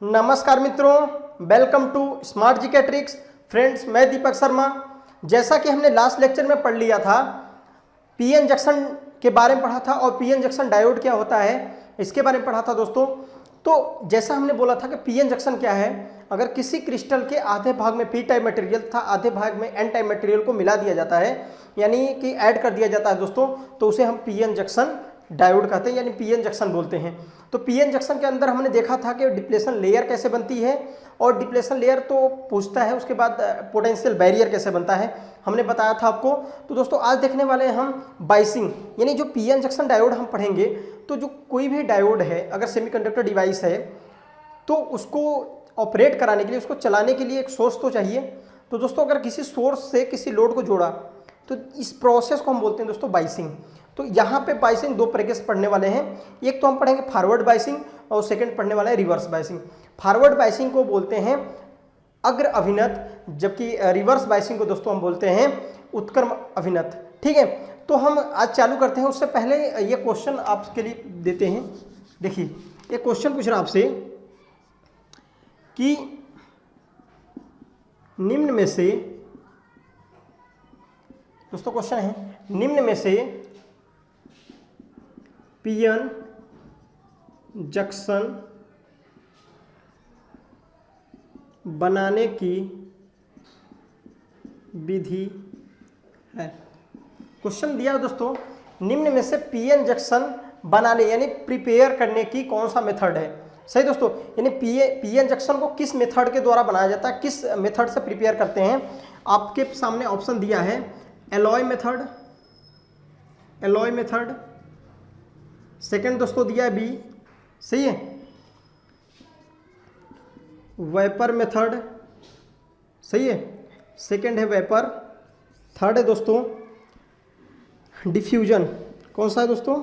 नमस्कार मित्रों, welcome to smart GK tricks. Friends, मैं दीपक शर्मा। जैसा कि हमने लास्ट लेक्चर में पढ़ लिया था, पीएन जंक्शन के बारे में पढ़ा था और पीएन जंक्शन डायोड क्या होता है इसके बारे में पढ़ा था दोस्तों। तो जैसा हमने बोला था कि पीएन जंक्शन क्या है, अगर किसी क्रिस्टल के आधे भाग में पी टाइप मटेरियल तथा आधे भाग में एन टाइप मटेरियल को मिला दिया जाता है, यानी कि ऐड कर दिया जाता है दोस्तों, तो उसे हम पीएन जंक्शन डायोड कहते हैं, यानी पीएन जंक्शन बोलते हैं। तो पीएन जंक्शन के अंदर हमने देखा था कि डिप्लेशन लेयर कैसे बनती है, और डिप्लेशन लेयर तो पूछता है, उसके बाद पोटेंशियल बैरियर कैसे बनता है हमने बताया था आपको। तो दोस्तों आज देखने वाले हैं हम बाइसिंग, यानी जो पीएन जंक्शन डायोड हम पढ़ेंगे। तो जो कोई भी डायोड है, अगर सेमीकंडक्टर डिवाइस है, तो उसको ऑपरेट कराने के लिए, उसको चलाने के लिए एक सोर्स तो चाहिए। तो दोस्तों अगर किसी सोर्स से किसी लोड को जोड़ा तो इस प्रोसेस को हम बोलते हैं दोस्तों बाइसिंग। तो यहाँ पे बाइसिंग दो तरीके से पढ़ने वाले हैं। एक तो हम पढ़ेंगे फॉरवर्ड बाइसिंग और सेकंड पढ़ने वाला है रिवर्स बाइसिंग। फॉरवर्ड बाइसिंग को बोलते हैं अग्र अभिनत, जबकि रिवर्स बाइसिंग को दोस्तों हम बोलते हैं उत्क्रम अभिनत। ठीक है, तो हम आज चालू करते हैं। उससे पहले ये क्वेश्चन आपके लिए देते हैं। देखिए, ये क्वेश्चन पूछ रहा आपसे कि निम्न में से, दोस्तों क्वेश्चन है, निम्न में से पीएन जंक्शन बनाने की विधि है। क्वेश्चन दिया दोस्तों, निम्न में से पीएन जंक्शन बनाने यानी प्रिपेयर करने की कौन सा मेथड है। सही दोस्तों, यानी पीएन जंक्शन को किस मेथड के द्वारा बनाया जाता है, किस मेथड से प्रिपेयर करते हैं। आपके सामने ऑप्शन दिया है alloy method, alloy method. Second दोस्तों दिया है बी, सही है, वेपर मेथड, सही है, सेकंड है वेपर। थर्ड है दोस्तों डिफ्यूजन। कौन सा है दोस्तों?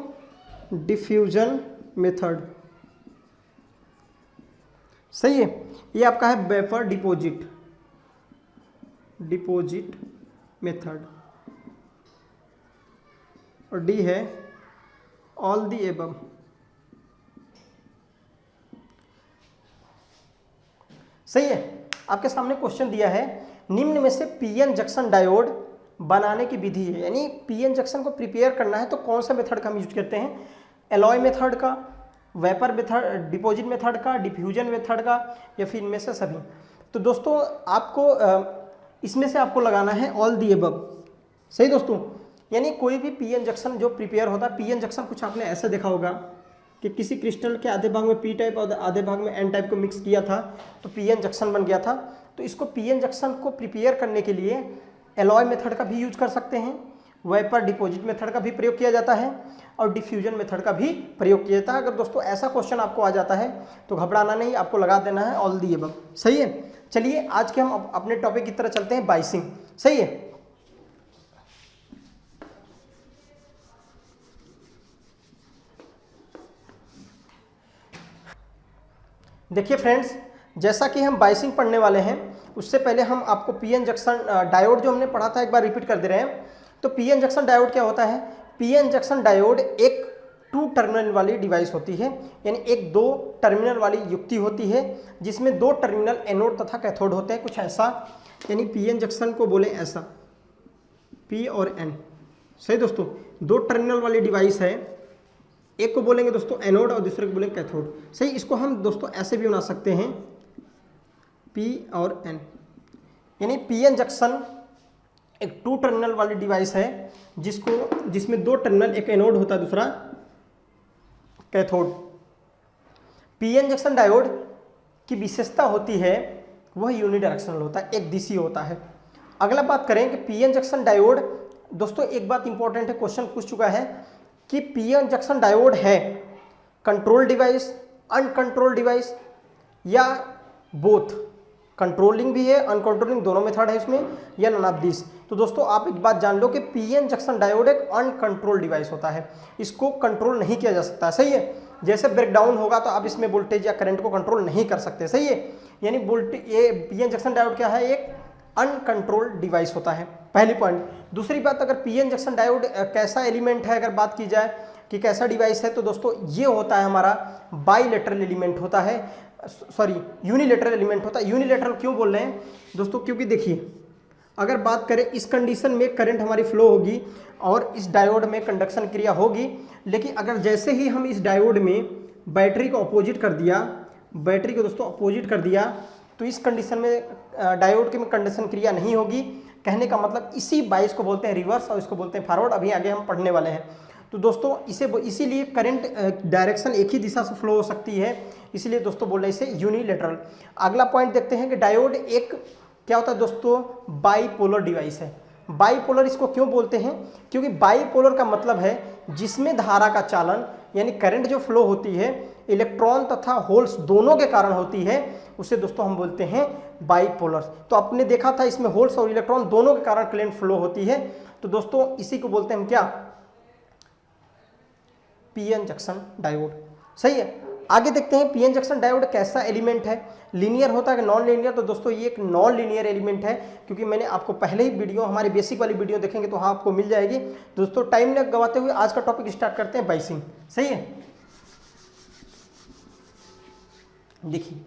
डिफ्यूजन मेथड, सही है। ये आपका है वेपर डिपॉजिट, डिपॉजिट मेथड। और डी है ऑल दी एबव। सही है। आपके सामने क्वेश्चन दिया है, निम्न में से पीएन जंक्शन डायोड बनाने की विधि है, यानी पीएन जंक्शन को प्रिपेयर करना है तो कौन सा मेथड का हम यूज करते हैं, एलॉय मेथड का, वेपर मेथड, डिपॉजिट मेथड का, डिफ्यूजन मेथड का, या फिर इनमें से सभी। तो दोस्तों आपको इसमें से आपको लगाना है ऑल दी एबव। सही दोस्तों, यानी कोई भी पीएन जंक्शन जो प्रिपेयर होता है, पीएन जंक्शन कुछ आपने ऐसे देखा होगा कि किसी क्रिस्टल के आधे भाग में पी टाइप और आधे भाग में एन टाइप को मिक्स किया था तो पीएन जंक्शन बन गया था। तो इसको पीएन जंक्शन को प्रिपेयर करने के लिए एलॉय मेथड का भी यूज कर सकते हैं, वेपर डिपॉजिट मेथड का भी प्रयोग किया जाता है, और डिफ्यूजन मेथड का भी प्रयोग किया जाता है। अगर दोस्तों ऐसा क्वेश्चन आपको आ जाता है तो घबराना नहीं, आपको लगा देना है ऑल दी एबव। सही है। चलिए आज के हम अपने टॉपिक की तरह चलते हैं, बाइसिंग। सही है। देखिए फ्रेंड्स, जैसा कि हम बाइसिंग पढ़ने वाले हैं, उससे पहले हम आपको पीएन जंक्शन डायोड जो हमने पढ़ा था एक बार रिपीट कर दे रहे हैं। तो पीएन जंक्शन डायोड क्या होता है? पीएन जंक्शन डायोड एक 2 टर्मिनल वाली डिवाइस होती है, यानी एक 2 टर्मिनल वाली युक्ति होती है जिसमें 2 टर्मिनल एनोड तथा कैथोड होते हैं, कुछ ऐसा। यानी पीएन जंक्शन को बोले ऐसा, पी और एन। सही दोस्तों, 2 टर्मिनल वाली डिवाइस है, एक को बोलेंगे दोस्तों एनोड और दूसरे को बोलेंगे कैथोड। सही, इसको हम दोस्तों ऐसे भी बना सकते हैं, पी और एन। यानी पीएन जंक्शन एक 2 टर्मिनल वाली डिवाइस है जिसमें 2 टर्मिनल, एक एनोड होता है दूसरा कैथोड। पीएन जंक्शन डायोड की विशेषता होती है वह यूनिडायरेक्शनल होता है, एक दिशी होता है। अगला बात करें कि पीएन जंक्शन डायोड, दोस्तों एक बात इंपॉर्टेंट है, क्वेश्चन पूछ चुका है कि पीएन जंक्शन डायोड है कंट्रोल डिवाइस, अनकंट्रोल डिवाइस, या बोथ, कंट्रोलिंग भी है, अनकंट्रोलिंग दोनों मेथड है इसमें, या नन ऑफ दिस। तो दोस्तों आप एक बात जान लो कि पीएन जंक्शन डायोड एक अनकंट्रोल डिवाइस होता है, इसको कंट्रोल नहीं किया जा सकता। सही है। जैसे ब्रेकडाउन होगा तो आप इसमें वोल्टेज या करंट को कंट्रोल नहीं कर सकते। सही है। यानी ये पीएन जंक्शन डायोड क्या है, एक अनकंट्रोल्ड डिवाइस होता है, पहली पॉइंट। दूसरी बात, अगर पीएन जंक्शन डायोड कैसा एलिमेंट है, अगर बात की जाए कि कैसा डिवाइस है, तो दोस्तों ये होता है हमारा बाइलेटरल एलिमेंट होता है, सॉरी यूनिलेटरल एलिमेंट होता है। यूनिलेटरल क्यों बोल रहे हैं दोस्तों, क्योंकि देखिए अगर बात करें इस कंडीशन में करंट हमारी फ्लो होगी और इस डायोड में कंडक्शन क्रिया होगी, लेकिन अगर जैसे ही हम इस डायोड में बैटरी को अपोजिट कर दिया, बैटरी को दोस्तों अपोजिट कर दिया, तो इस कंडीशन में डायोड के में कंडक्शन क्रिया नहीं होगी। कहने का मतलब इसी बाइस को बोलते हैं रिवर्स और इसको बोलते हैं फॉरवर्ड। अभी आगे हम पढ़ने वाले हैं। तो दोस्तों इसीलिए करंट डायरेक्शन एक ही दिशा से फ्लो हो सकती है, इसीलिए दोस्तों बोल रहे हैं इसे यूनिलेटरल। अगला पॉइंट देखते हैं कि डायोड एक क्या होता है दोस्तों, बाईपोलर डिवाइस है। बाईपोलर इसको क्यों बोलते हैं, क्योंकि बाईपोलर का मतलब है जिसमें धारा का चालन यानी करंट जो फ्लो होती है इलेक्ट्रॉन तथा होल्स दोनों के कारण होती है, उसे दोस्तों हम बोलते हैं बाईपोलर। तो आपने देखा था इसमें होल्स और इलेक्ट्रॉन दोनों के कारण करंट फ्लो होती है, तो दोस्तों इसी को बोलते हैं हम क्या, पीएन जंक्शन डायोड। सही है। आगे देखते हैं पीएन जंक्शन डायोड कैसा एलिमेंट है, लीनियर होता है कि नॉन लीनियर। तो दोस्तों ये एक नॉन लीनियर एलिमेंट है, क्योंकि मैंने आपको पहले ही वीडियो हमारे बेसिक वाली वीडियो देखेंगे तो हाँ आपको मिल जाएगी। दोस्तों टाइम न गवाते हुए आज का टॉपिक स्टार्ट करते हैं, बाइसिंग। सही है। देखिए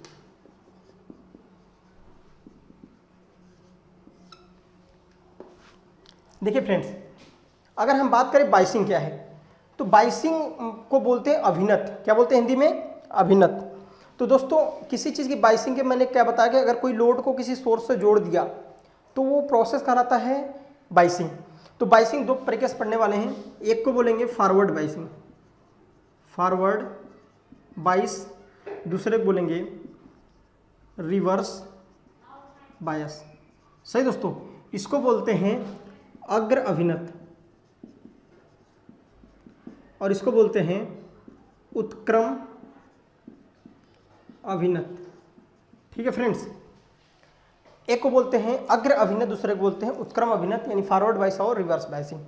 देखिए फ्रेंड्स, अगर हम बात करें बाइसिंग क्या है, तो बाइसिंग को बोलते हैं अभिनत। क्या बोलते हैं हिंदी में, अभिनत। तो दोस्तों किसी चीज़ की बाइसिंग के मैंने क्या बताया कि अगर कोई लोड को किसी सोर्स से जोड़ दिया तो वो प्रोसेस कहलाता है बाइसिंग। तो बाइसिंग दो तरीके से पढ़ने वाले हैं, एक को बोलेंगे फॉरवर्ड बाइसिंग, फॉरवर्ड बाइस, दूसरे को बोलेंगे रिवर्स बायस। सही दोस्तों, इसको बोलते हैं अग्र अभिनत और इसको बोलते हैं उत्क्रम अभिनत। ठीक है फ्रेंड्स, एक को बोलते हैं अग्र अभिनत, दूसरे को बोलते हैं उत्क्रम अभिनत, यानी फॉरवर्ड बाइस और रिवर्स बाइसिंग।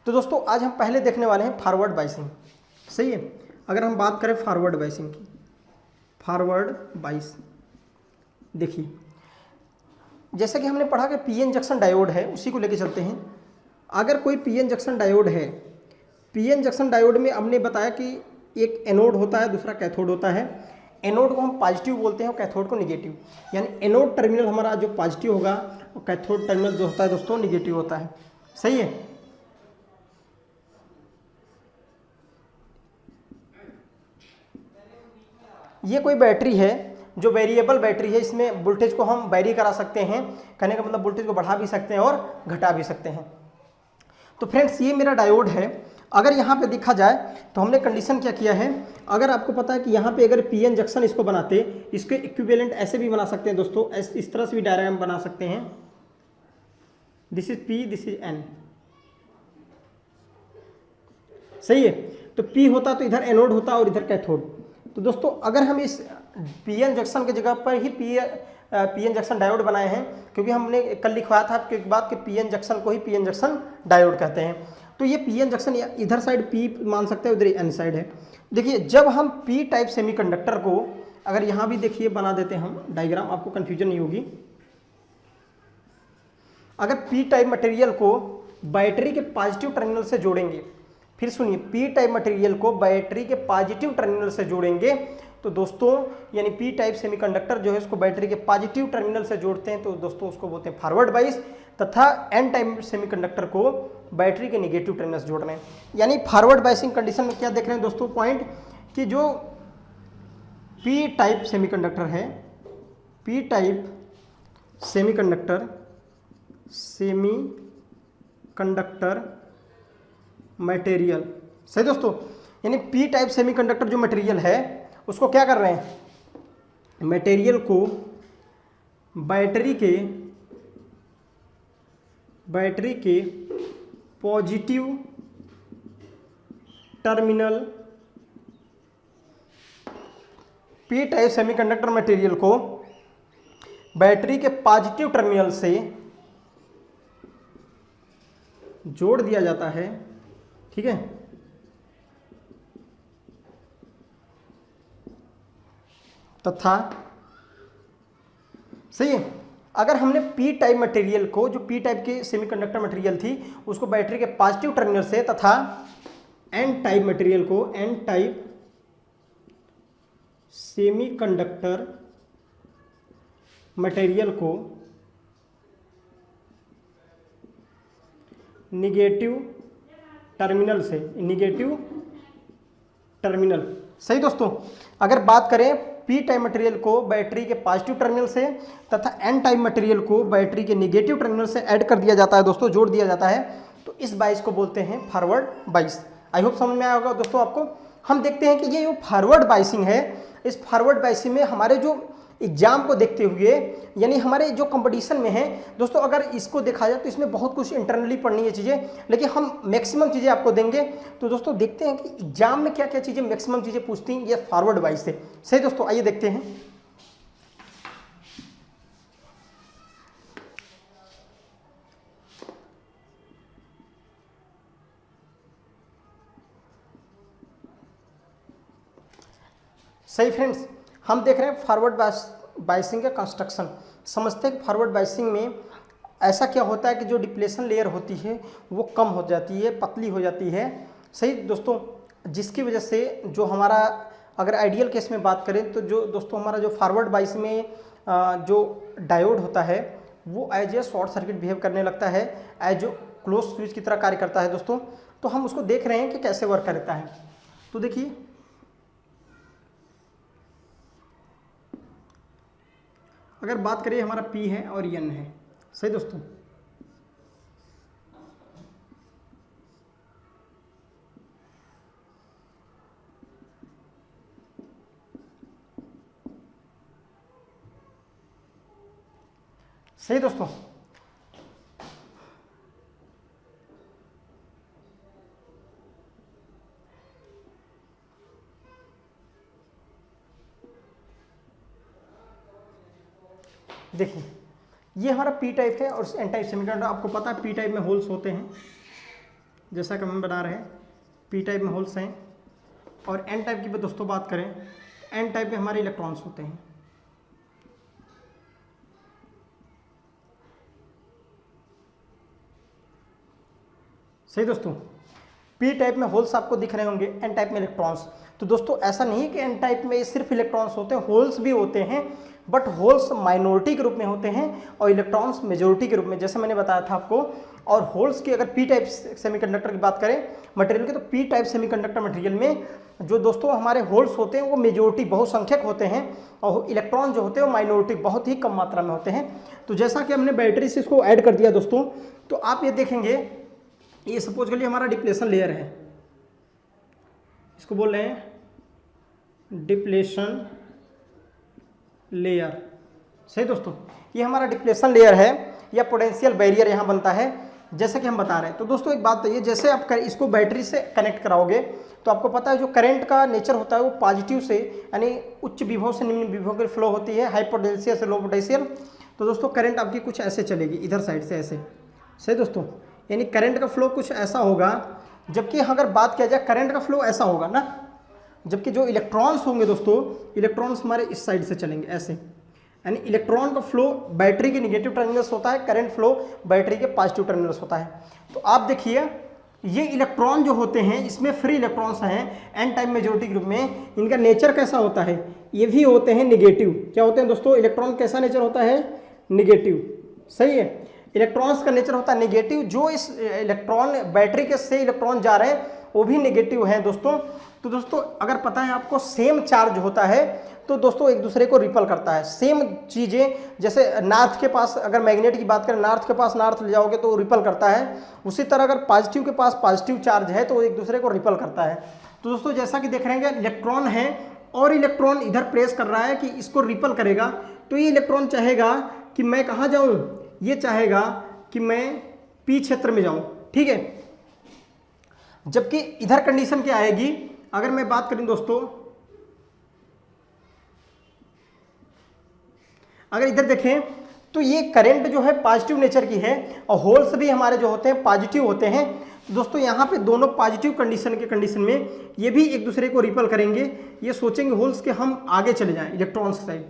तो दोस्तों आज हम पहले देखने वाले हैं फॉरवर्ड बाइसिंग। सही है। अगर हम बात करें फॉरवर्ड बाइसिंग की, फॉरवर्ड बाइस, देखिए जैसा कि हमने पढ़ा कि पीएन जंक्शन डायोड है, उसी को लेके चलते हैं। अगर कोई पीएन जंक्शन डायोड है, पीएन जंक्शन डायोड में हमने बताया कि एक एनोड होता है, दूसरा कैथोड होता है। एनोड को हम पॉजिटिव बोलते हैं और कैथोड को निगेटिव, यानी एनोड टर्मिनल हमारा जो पॉजिटिव होगा और कैथोड टर्मिनल जो होता है दोस्तों निगेटिव होता है। सही है। ये कोई बैटरी है जो वेरिएबल बैटरी है, इसमें वोल्टेज को हम वेरी करा सकते हैं। कहने का मतलब वोल्टेज को बढ़ा भी सकते हैं और घटा भी सकते हैं। तो फ्रेंड्स ये मेरा डायोड है। अगर यहाँ पे देखा जाए तो हमने कंडीशन क्या किया है, अगर आपको पता है कि यहाँ पे अगर पीएन जंक्शन इसको बनाते, इसके इक्विवेलेंट ऐसे भी बना सकते हैं दोस्तों, इस तरह से भी डायग्राम बना सकते हैं। This is P, this is an. सही है। तो पी होता तो इधर एनोड होता और इधर कैथोड। तो दोस्तों अगर हम इस पीएन जंक्शन की जगह पर ही पीएन जंक्शन डायोड बनाए हैं, क्योंकि हमने कल लिखवाया था आपके बाद कि पीएन जंक्शन को ही पीएन जंक्शन डायोड कहते हैं। तो ये पीएन जंक्शन इधर साइड पी मान सकते हैं, उधर एन साइड है। देखिए जब हम पी टाइप सेमीकंडक्टर को, अगर यहाँ भी देखिए बना देते हैं हम डायग्राम, आपको कन्फ्यूजन नहीं होगी। अगर पी टाइप मटेरियल को बैटरी के पॉजिटिव टर्मिनल से जोड़ेंगे, फिर सुनिए, पी टाइप मटेरियल को बैटरी के पॉजिटिव टर्मिनल से जोड़ेंगे, तो दोस्तों यानी पी टाइप सेमीकंडक्टर जो है उसको बैटरी के पॉजिटिव टर्मिनल से जोड़ते हैं, तो दोस्तों उसको बोलते हैं फॉरवर्ड बाइस। तथा एन टाइप सेमीकंडक्टर को बैटरी के नेगेटिव टर्मिनल से जोड़ रहे हैं। यानी फॉरवर्ड बाइसिंग कंडीशन में क्या देख रहे हैं दोस्तों पॉइंट, कि जो पी टाइप सेमीकंडक्टर है, पी टाइप सेमीकंडक्टर मटेरियल। सही दोस्तों, यानी पी टाइप सेमीकंडक्टर जो मटेरियल है उसको क्या कर रहे हैं, मटेरियल को बैटरी के positive terminal, P type semiconductor material को बैटरी के पॉजिटिव टर्मिनल से जोड़ दिया जाता है। ठीक है। तथा सही है, अगर हमने पी टाइप मटेरियल को, जो पी टाइप के सेमीकंडक्टर मटेरियल थी, उसको बैटरी के पॉजिटिव टर्मिनल से, तथा एन टाइप मटेरियल को एन टाइप सेमीकंडक्टर मटेरियल को निगेटिव टर्मिनल से, निगेटिव टर्मिनल, सही दोस्तों। अगर बात करें पी टाइप मटेरियल को बैटरी के पॉजिटिव टर्मिनल से तथा एन टाइप मटेरियल को बैटरी के निगेटिव टर्मिनल से ऐड कर दिया जाता है दोस्तों, जोड़ दिया जाता है, तो इस बाइस को बोलते हैं फॉरवर्ड बाइस। आई होप समझ में आया होगा दोस्तों आपको। हम देखते हैं कि ये जो फॉरवर्ड बाइसिंग है, इस फॉरवर्ड बाइसिंग में हमारे जो एग्जाम को देखते हुए, यानी हमारे जो कंपटीशन में है दोस्तों, अगर इसको देखा जाए तो इसमें बहुत कुछ इंटरनली पढ़नी है चीज़ें, लेकिन हम मैक्सिमम चीज़ें आपको देंगे। तो दोस्तों देखते हैं कि एग्जाम में क्या क्या चीज़ें मैक्सिमम चीज़ें पूछती हैं ये फॉरवर्ड बाइस से। सही दोस्तों, आइए देखते हैं। सही फ्रेंड्स, हम देख रहे हैं फॉरवर्ड बाइसिंग का कंस्ट्रक्शन। समझते हैं कि फॉरवर्ड बाइसिंग में ऐसा क्या होता है कि जो डिप्लेशन लेयर होती है वो कम हो जाती है, पतली हो जाती है। सही दोस्तों, जिसकी वजह से जो हमारा, अगर आइडियल केस में बात करें तो जो दोस्तों हमारा जो फॉरवर्ड बाइस में जो डायोड होता है वो as a short circuit behave करने लगता है, एज जो क्लोज स्विच की तरह कार्य करता है दोस्तों। तो हम उसको देख रहे हैं कि कैसे वर्क करता है। तो देखिए, अगर बात करिए हमारा P है और N है, सही दोस्तों। सही दोस्तों, देखिए ये हमारा पी टाइप है और एन टाइप सेमीकंडक्टर। आपको पता है पी टाइप में होल्स होते हैं, जैसा कि हम बना रहे हैं पी टाइप में होल्स हैं। और एन टाइप की दोस्तों बात करें, एन टाइप में हमारे इलेक्ट्रॉन्स होते हैं। सही दोस्तों, पी टाइप में होल्स आपको दिख रहे होंगे, एन टाइप में इलेक्ट्रॉन्स। तो दोस्तों ऐसा नहीं कि एन टाइप में सिर्फ इलेक्ट्रॉन्स होते हैं, होल्स भी होते हैं, बट होल्स माइनॉरिटी के रूप में होते हैं और इलेक्ट्रॉन्स मेजॉरिटी के रूप में, जैसे मैंने बताया था आपको। और होल्स की अगर पी टाइप सेमीकंडक्टर की बात करें मटेरियल की, तो पी टाइप सेमीकंडक्टर मटेरियल में जो दोस्तों हमारे होल्स होते हैं वो मेजॉरिटी, बहुसंख्यक होते हैं, और इलेक्ट्रॉन जो होते हैं वो माइनॉरिटी, बहुत ही कम मात्रा में होते हैं। तो जैसा कि हमने बैटरी से इसको ऐड कर दिया दोस्तों, तो आप ये देखेंगे, ये सपोज के लिए हमारा डिप्लेशन लेयर है, इसको बोल रहे हैं डिप्लेशन लेयर। सही दोस्तों, ये हमारा डिप्लेशन लेयर है या पोटेंशियल बैरियर यहाँ बनता है, जैसे कि हम बता रहे हैं। तो दोस्तों एक बात तो ये, जैसे आप इसको बैटरी से कनेक्ट कराओगे तो आपको पता है जो करंट का नेचर होता है वो पॉजिटिव से, यानी उच्च विभव से निम्न विभव की फ्लो होती है, हाई पोटेंशियल से लो पोटेंशियल। तो दोस्तों करंट आपकी कुछ ऐसे चलेगी, इधर साइड से ऐसे। सही दोस्तों, यानी करंट का फ्लो कुछ ऐसा होगा, जबकि अगर बात किया जाए करंट का फ्लो ऐसा होगा ना, जबकि जो इलेक्ट्रॉन्स होंगे दोस्तों, इलेक्ट्रॉन्स हमारे इस साइड से चलेंगे ऐसे। यानी इलेक्ट्रॉन का फ्लो बैटरी के निगेटिव टर्मिनल्स होता है, करंट फ्लो बैटरी के पॉजिटिव टर्मिनल्स होता है। तो आप देखिए ये इलेक्ट्रॉन जो होते हैं इसमें फ्री इलेक्ट्रॉन्स हैं एन टाइप मेजॉरिटी ग्रुप में, इनका नेचर कैसा होता है, ये भी होते हैं निगेटिव। क्या होते हैं दोस्तों, इलेक्ट्रॉन कैसा नेचर होता है, निगेटिव। सही है, इलेक्ट्रॉन्स का नेचर होता है निगेटिव। जो इस इलेक्ट्रॉन बैटरी के से इलेक्ट्रॉन जा रहे हैं वो भी निगेटिव हैं दोस्तों। तो दोस्तों अगर पता है आपको सेम चार्ज होता है तो दोस्तों एक दूसरे को रिपल करता है। सेम चीज़ें, जैसे नॉर्थ के पास अगर मैग्नेट की बात करें, नॉर्थ के पास नॉर्थ ले जाओगे तो रिपल करता है, उसी तरह अगर पॉजिटिव के पास पॉजिटिव चार्ज है तो एक दूसरे को रिपल करता है। तो दोस्तों जैसा कि देख रहे हैं इलेक्ट्रॉन है और इलेक्ट्रॉन इधर प्रेस कर रहा है कि इसको रिपल करेगा, तो ये इलेक्ट्रॉन चाहेगा कि मैं कहाँ जाऊँ, ये चाहेगा कि मैं पी क्षेत्र में जाऊँ, ठीक है। जबकि इधर कंडीशन क्या आएगी, अगर मैं बात करूं दोस्तों, अगर इधर देखें तो ये करंट जो है पॉजिटिव नेचर की है और होल्स भी हमारे जो होते हैं पॉजिटिव होते हैं। तो दोस्तों यहाँ पे दोनों पॉजिटिव कंडीशन में ये भी एक दूसरे को रिपल करेंगे, ये सोचेंगे होल्स के हम आगे चले जाएं इलेक्ट्रॉन्स साइड।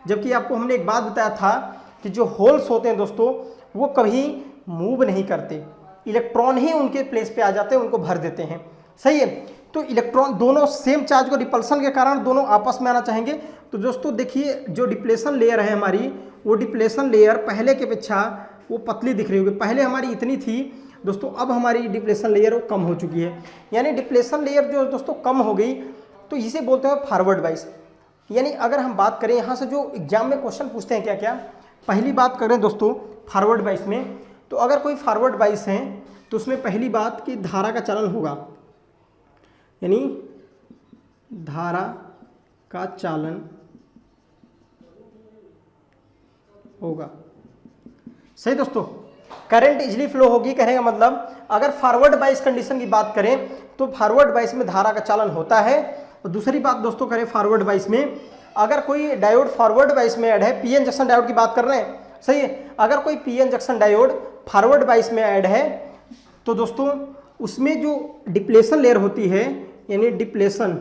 जबकि आपको हमने एक बात बताया था कि जो होल्स होते हैं दोस्तों वो कभी मूव नहीं करते, इलेक्ट्रॉन ही उनके प्लेस पे आ जाते हैं, उनको भर देते हैं। सही है। तो इलेक्ट्रॉन दोनों सेम चार्ज को रिपल्सन के कारण दोनों आपस में आना चाहेंगे। तो दोस्तों देखिए जो डिप्लेशन लेयर है हमारी, वो डिप्लेशन लेयर पहले के अपेक्षा वो पतली दिख रही होगी। पहले हमारी इतनी थी दोस्तों, अब हमारी डिप्लेशन लेयर वो कम हो चुकी है। यानी डिप्लेशन लेयर जो दोस्तों कम हो गई, तो इसे बोलते हैं फॉरवर्ड बाइस। यानी अगर हम बात करें यहाँ से जो एग्जाम में क्वेश्चन पूछते हैं क्या क्या, पहली बात करें दोस्तों फॉरवर्ड बाइस में, तो अगर कोई फॉरवर्ड बाइस है तो उसमें पहली बात कि धारा का चलन होगा, यानी धारा का चालन होगा। सही दोस्तों, करंट इजली फ्लो होगी, कहने का मतलब अगर फॉरवर्ड बाइस कंडीशन की बात करें तो फॉरवर्ड बाइस में धारा का चालन होता है। और दूसरी बात दोस्तों करें फॉरवर्ड बाइस में, अगर कोई डायोड फॉरवर्ड बाइस में ऐड है, पीएन जंक्शन डायोड की बात कर रहे हैं, सही है, अगर कोई पीएन जंक्शन डायोड फॉरवर्ड बाइस में ऐड है तो दोस्तों उसमें जो डिप्लेशन लेयर होती है, यानी डिप्लेशन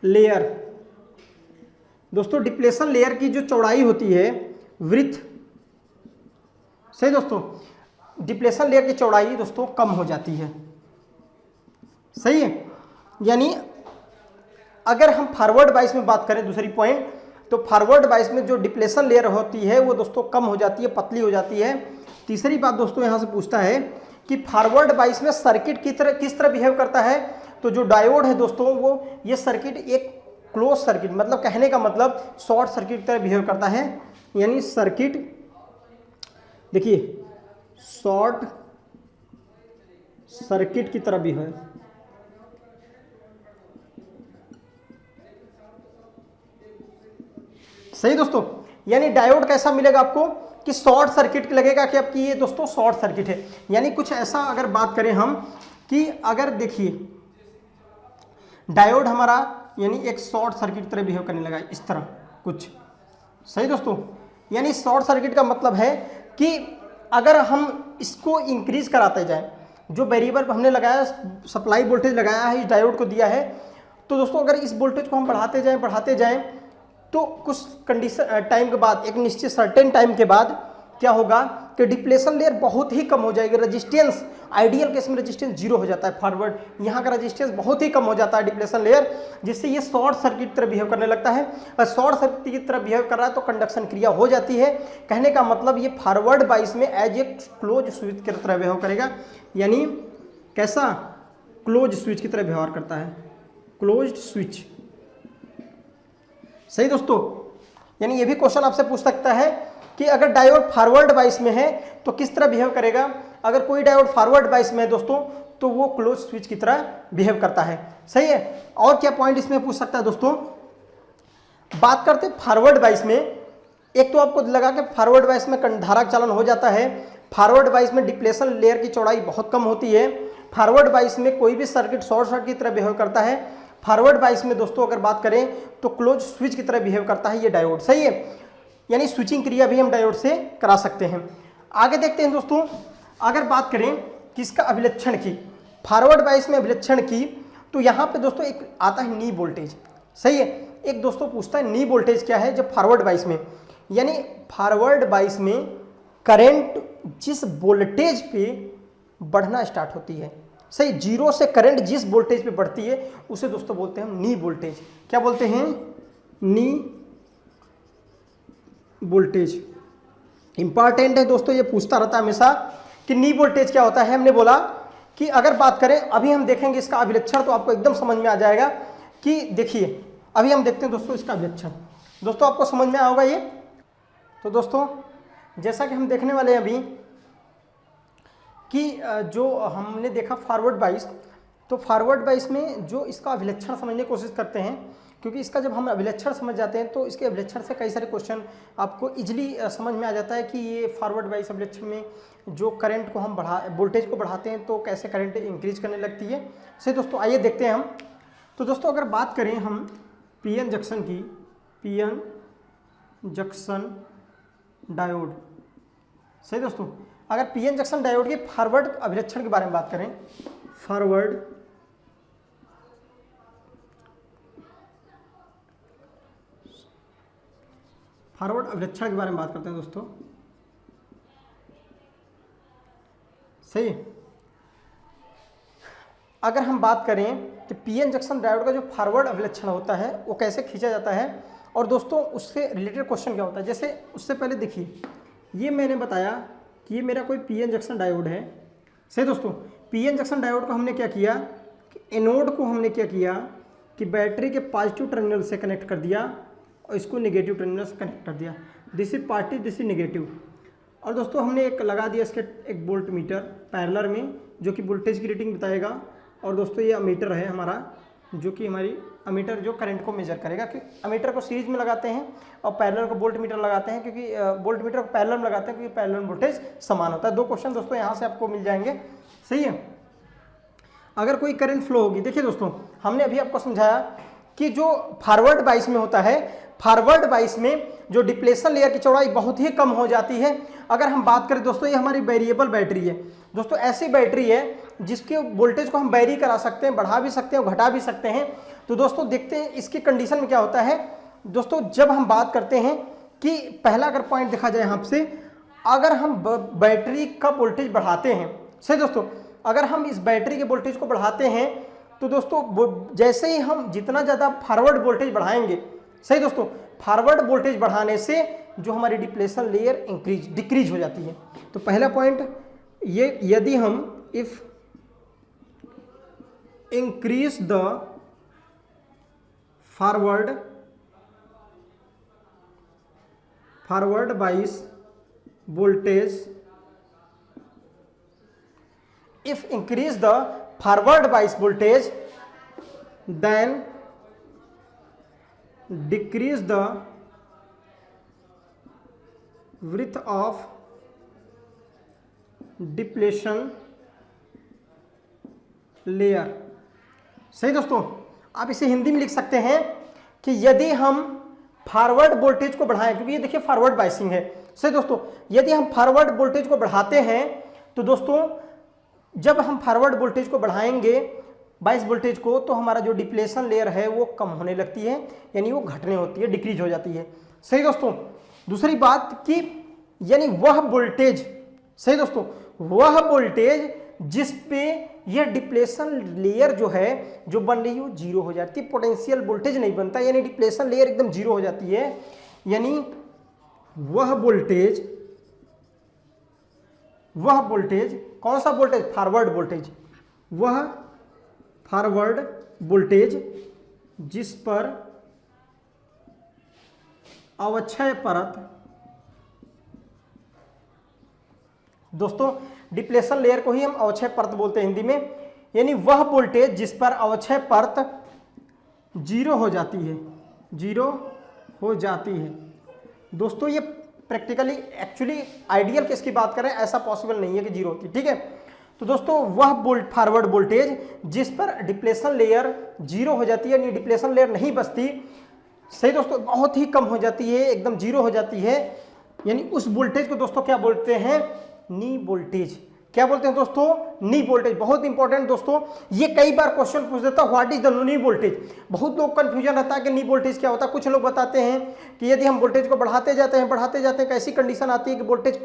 लेयर, दोस्तों डिप्लेशन लेयर की जो चौड़ाई होती है वृत्त, सही दोस्तों, डिप्लेशन लेयर की चौड़ाई दोस्तों कम हो जाती है। सही है, यानी अगर हम फॉरवर्ड बाइस में बात करें दूसरी पॉइंट, तो फॉरवर्ड बाइस में जो डिप्लेशन लेयर होती है वो दोस्तों कम हो जाती है, पतली हो जाती है। तीसरी बात दोस्तों यहाँ से पूछता है कि फॉरवर्ड बाइस में सर्किट किस तरह बिहेव करता है, तो जो डायोड है दोस्तों वो ये सर्किट एक क्लोज सर्किट, मतलब कहने का मतलब शॉर्ट सर्किट की तरह बिहेव करता है। यानी सर्किट देखिए शॉर्ट सर्किट की तरह बिहेव, सही दोस्तों, यानी डायोड कैसा मिलेगा आपको कि शॉर्ट सर्किट लगेगा कि आपकी ये दोस्तों शॉर्ट सर्किट है। यानी कुछ ऐसा अगर बात करें हम कि अगर देखिए डायोड हमारा यानी एक शॉर्ट सर्किट की तरह बिहेव करने लगा इस तरह कुछ, सही दोस्तों, यानी शॉर्ट सर्किट का मतलब है कि अगर हम इसको इंक्रीज कराते जाएं, जो वेरिएबल हमने लगाया सप्लाई वोल्टेज लगाया है इस डायोड को दिया है, तो दोस्तों अगर इस वोल्टेज को हम बढ़ाते जाएं तो कुछ कंडीशन टाइम के बाद, एक निश्चित सर्टेन टाइम के बाद क्या होगा कि डिप्लेशन लेयर बहुत ही कम हो जाएगी। रेजिस्टेंस आइडियल केस में रेजिस्टेंस जीरो हो जाता है, फॉरवर्ड यहाँ का रेजिस्टेंस बहुत ही कम हो जाता है डिप्लेशन लेयर, जिससे ये शॉर्ट सर्किट की तरह बिहेव करने लगता है। और शॉर्ट सर्किट की तरह बिहेव कर रहा है तो कंडक्शन क्रिया हो जाती है। कहने का मतलब ये फॉरवर्ड बाइस में एज ए क्लोज स्विच की तरह बिहेव करेगा, यानी कैसा क्लोज स्विच की तरह व्यवहार करता है, क्लोज्ड स्विच। सही दोस्तों, यानी ये भी क्वेश्चन आपसे पूछ सकता है कि अगर डायोड फॉरवर्ड बाइस में है तो किस तरह बिहेव करेगा। अगर कोई डायोड फॉरवर्ड बाइस में है दोस्तों तो वो क्लोज स्विच की तरह बिहेव करता है। सही है, और क्या पॉइंट इसमें पूछ सकता है दोस्तों, बात करते हैं फॉरवर्ड बाइस में। एक तो आपको लगा कि फॉरवर्ड बाइस में धारा चालन हो जाता है, फॉरवर्ड बाइस में डिप्लेशन लेयर की चौड़ाई बहुत कम होती है, फॉरवर्ड बाइस में कोई भी सर्किट शॉर्ट सर्किट की तरह बिहेव करता है, फॉरवर्ड बाइस में दोस्तों अगर बात करें तो क्लोज स्विच की तरह बिहेव करता है ये डायोड। सही है, यानी स्विचिंग क्रिया भी हम डायोड से करा सकते हैं। आगे देखते हैं दोस्तों, अगर बात करें किसका अभिलक्षण की, फॉरवर्ड बाइस में अभिलक्षण की, तो यहाँ पे दोस्तों एक आता है नी वोल्टेज। सही है, एक दोस्तों पूछता है नी वोल्टेज क्या है जब फॉरवर्ड बाइस में, यानी फॉरवर्ड बाइस में करंट जिस वोल्टेज पे बढ़ना स्टार्ट होती है, सही, जीरो से करंट जिस वोल्टेज पे बढ़ती है उसे दोस्तों बोलते हैं हम नी वोल्टेज। क्या बोलते हैं, नी वोल्टेज। इंपॉर्टेंट है दोस्तों, ये पूछता रहता है हमेशा कि नी वोल्टेज क्या होता है। हमने बोला कि अगर बात करें, अभी हम देखेंगे इसका अभिलक्षण तो आपको एकदम समझ में आ जाएगा कि देखिए अभी हम देखते हैं दोस्तों इसका अभिलक्षण, दोस्तों आपको समझ में आया होगा ये। तो दोस्तों जैसा कि हम देखने वाले हैं अभी कि जो हमने देखा फॉरवर्ड बाइस, तो फॉरवर्ड बाइस में जो इसका अभिलक्षण समझने की कोशिश करते हैं, क्योंकि इसका जब हम अभिलक्षण समझ जाते हैं तो इसके अभिलक्षण से कई सारे क्वेश्चन आपको इजीली समझ में आ जाता है कि ये फॉरवर्ड बाइस अभिलक्षण में जो करंट को हम वोल्टेज को बढ़ाते हैं तो कैसे करंट इंक्रीज करने लगती है। सही दोस्तों, आइए देखते हैं हम। तो दोस्तों अगर बात करें हम पीएन जंक्शन की, पीएन जंक्शन डायोड, सही दोस्तों, अगर पीएन जंक्शन डायोड के फॉरवर्ड अभिलक्षण के बारे में बात करें, फॉरवर्ड अभिलक्षण के बारे में बात करते हैं दोस्तों। सही। अगर हम बात करें कि पीएन जंक्शन डायोड का जो फॉरवर्ड अभिलक्षण होता है वो कैसे खींचा जाता है, और दोस्तों उससे रिलेटेड क्वेश्चन क्या होता है, जैसे उससे पहले देखिए ये मैंने बताया कि ये मेरा कोई पीएन जंक्शन डायोड है। सही दोस्तों, पीएन जंक्शन डायोड को हमने क्या किया कि एनोड को हमने क्या किया कि बैटरी के पॉजिटिव टर्मिनल से कनेक्ट कर दिया और इसको नेगेटिव टर्मिनल से कनेक्ट कर दिया। This is positive, this is negative. और दोस्तों हमने एक लगा दिया इसके एक वोल्ट मीटर पैरेलल में जो कि वोल्टेज की रीडिंग बताएगा। और दोस्तों ये अमीटर है हमारा, जो कि हमारी अमीटर जो करंट को मेजर करेगा, कि अमीटर को सीरीज में लगाते हैं और पैरेलल को वोल्ट मीटर लगाते हैं, क्योंकि वोल्ट मीटर को पैरेलल में लगाते हैं क्योंकि पैरेलल वोल्टेज समान होता है। 2 क्वेश्चन दोस्तों यहाँ से आपको मिल जाएंगे। सही है। अगर कोई करंट फ्लो होगी, देखिए दोस्तों हमने अभी आपको समझाया कि जो फॉरवर्ड बाइस में होता है, फॉरवर्ड बाइस में जो डिप्लेशन लेयर की चौड़ाई बहुत ही कम हो जाती है। अगर हम बात करें दोस्तों, ये हमारी वेरिएबल बैटरी है दोस्तों, ऐसी बैटरी है जिसके वोल्टेज को हम वेरी करा सकते हैं, बढ़ा भी सकते हैं और घटा भी सकते हैं। तो दोस्तों देखते हैं इसकी कंडीशन में क्या होता है। दोस्तों जब हम बात करते हैं कि पहला अगर पॉइंट देखा जाए यहाँ से, अगर हम बैटरी का वोल्टेज बढ़ाते हैं, सही दोस्तों, अगर हम इस बैटरी के वोल्टेज को बढ़ाते हैं तो दोस्तों जैसे ही हम जितना ज़्यादा फॉरवर्ड वोल्टेज बढ़ाएंगे, सही दोस्तों, फॉरवर्ड वोल्टेज बढ़ाने से जो हमारी डिप्लेशन लेयर डिक्रीज हो जाती है। तो पहला पॉइंट ये, यदि हम इफ इंक्रीज द फॉरवर्ड बाइस voltage, if increase the forward bias voltage then decrease the width of depletion layer। सही दोस्तों, आप इसे हिंदी में लिख सकते हैं कि यदि हम फॉरवर्ड वोल्टेज को बढ़ाएं, क्योंकि ये देखिए फॉरवर्ड बाइसिंग है। सही दोस्तों, यदि हम फॉरवर्ड वोल्टेज को बढ़ाते हैं तो दोस्तों जब हम फॉरवर्ड वोल्टेज को बढ़ाएंगे बाइस वोल्टेज को, तो हमारा जो डिप्लेशन लेयर है वो कम होने लगती है, यानी वो घटने होती है, डिक्रीज हो जाती है। सही दोस्तों, दूसरी बात कि यानी वह वोल्टेज, सही दोस्तों, वह वोल्टेज जिस पे यह डिप्लेशन लेयर जो है जो बन रही है वो जीरो हो जाती है, पोटेंशियल वोल्टेज नहीं बनता, यानी डिप्लेशन लेयर एकदम जीरो हो जाती है। यानी वह वोल्टेज कौन सा वोल्टेज, फॉरवर्ड वोल्टेज, वह फॉरवर्ड वोल्टेज जिस पर अवक्षय परत, दोस्तों डिप्लेशन लेयर को ही हम अवक्षय परत बोलते हैं हिंदी में, यानी वह वोल्टेज जिस पर अवक्षय परत जीरो हो जाती है, जीरो हो जाती है। दोस्तों ये प्रैक्टिकली एक्चुअली आइडियल केस की बात करें, ऐसा पॉसिबल नहीं है कि जीरो होती, ठीक है। तो दोस्तों वह फॉरवर्ड वोल्टेज जिस पर डिप्लेशन लेयर जीरो हो जाती है, यानी डिप्लेशन लेयर नहीं बचती, सही दोस्तों, बहुत ही कम हो जाती है, एकदम जीरो हो जाती है, यानी उस वोल्टेज को दोस्तों क्या बोलते हैं, नी वोल्टेज। क्या बोलते हैं दोस्तों, नी वोल्टेज। बहुत इंपॉर्टेंट दोस्तों, ये कई बार क्वेश्चन पूछ देता है, what is the knee voltage. बहुत लोग कंफ्यूजन रहता है कि नी वोल्टेज क्या होता है। कुछ लोग बताते हैं कि यदि हम वोल्टेज को बढ़ाते जाते हैं कैसी कंडीशन आती है कि वोल्टेज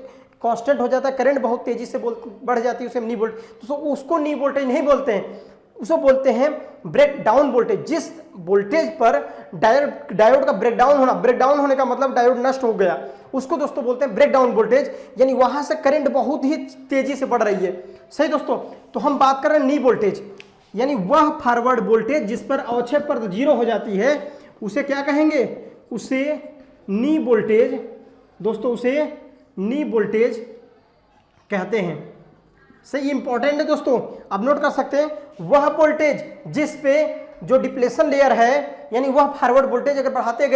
कांस्टेंट हो जाता है, करंट बहुत तेजी से बढ़ जाती है, उसे नी वोल्टेज, तो उसको नी वोल्टेज नहीं बोलते हैं, उसको बोलते हैं ब्रेक डाउन वोल्टेज। जिस वोल्टेज पर डायोड का ब्रेकडाउन होने का मतलब डायोड नष्ट हो गया, उसको दोस्तों बोलते हैं ब्रेक डाउन वोल्टेज, यानी वहां से करंट बहुत ही तेजी से बढ़ रही है। सही दोस्तों, तो हम बात कर रहे हैं नी वोल्टेज, यानी वह फॉरवर्ड वोल्टेज जिस पर अवक्षय परत जीरो हो जाती है, उसे क्या कहेंगे, उसे नी वोल्टेज, दोस्तों उसे नी वोल्टेज कहते हैं। सही, इंपॉर्टेंट है दोस्तों, आप नोट कर सकते हैं, वह वोल्टेज जिस पे जो डिप्लेशन लेयर है, यानी वह फॉरवर्ड वोल्टेज अगर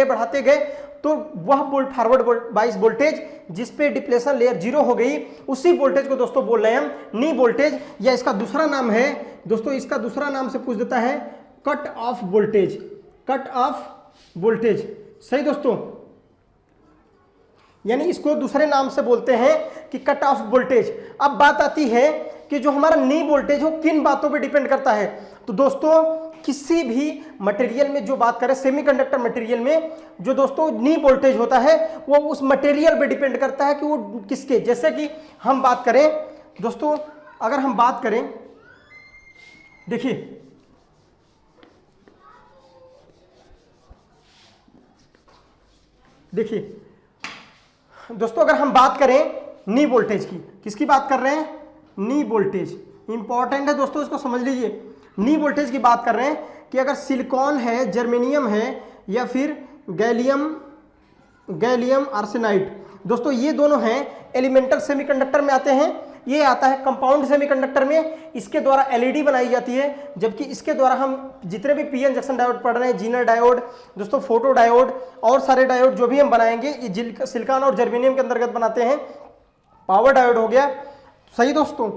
बढ़ाते गए तो वह फॉरवर्ड बाइस वोल्टेज जिस पे डिप्लेशन लेयर जीरो हो गई, उसी वोल्टेज को दोस्तों बोल रहे हैं हम नी वोल्टेज, या इसका दूसरा नाम है दोस्तों, इसका दूसरा नाम से पूछ देता है cut off voltage, cut off voltage. सही दोस्तों, यानी इसको दूसरे नाम से बोलते हैं कि कट ऑफ वोल्टेज। अब बात आती है कि जो हमारा नी वोल्टेज हो किन बातों पे डिपेंड करता है। तो दोस्तों किसी भी मटेरियल में जो बात करें, सेमीकंडक्टर मटेरियल में जो दोस्तों नी वोल्टेज होता है वो उस मटेरियल पे डिपेंड करता है कि वो किसके, जैसे कि हम बात करें दोस्तों अगर हम बात करें, देखिए दोस्तों, अगर हम बात करें नी वोल्टेज की, किसकी बात कर रहे हैं? नी वोल्टेज। इंपॉर्टेंट है दोस्तों, इसको समझ लीजिए। नी वोल्टेज की बात कर रहे हैं कि अगर सिलिकॉन है, जर्मेनियम है, या फिर गैलियम आर्सेनाइड, दोस्तों ये दोनों हैं एलिमेंटल सेमीकंडक्टर में आते हैं। ये आता है कंपाउंड सेमीकंडक्टर में, इसके द्वारा एलईडी बनाई जाती है, जबकि इसके द्वारा हम जितने भी पीएन जंक्शन डायोड पढ़ रहे हैं, जीनर डायोड दोस्तों, फोटो डायोड और सारे डायोड जो भी हम बनाएंगे, ये सिलिकॉन और जर्मेनियम के अंतर्गत बनाते हैं। पावर डायोड हो गया, सही दोस्तों।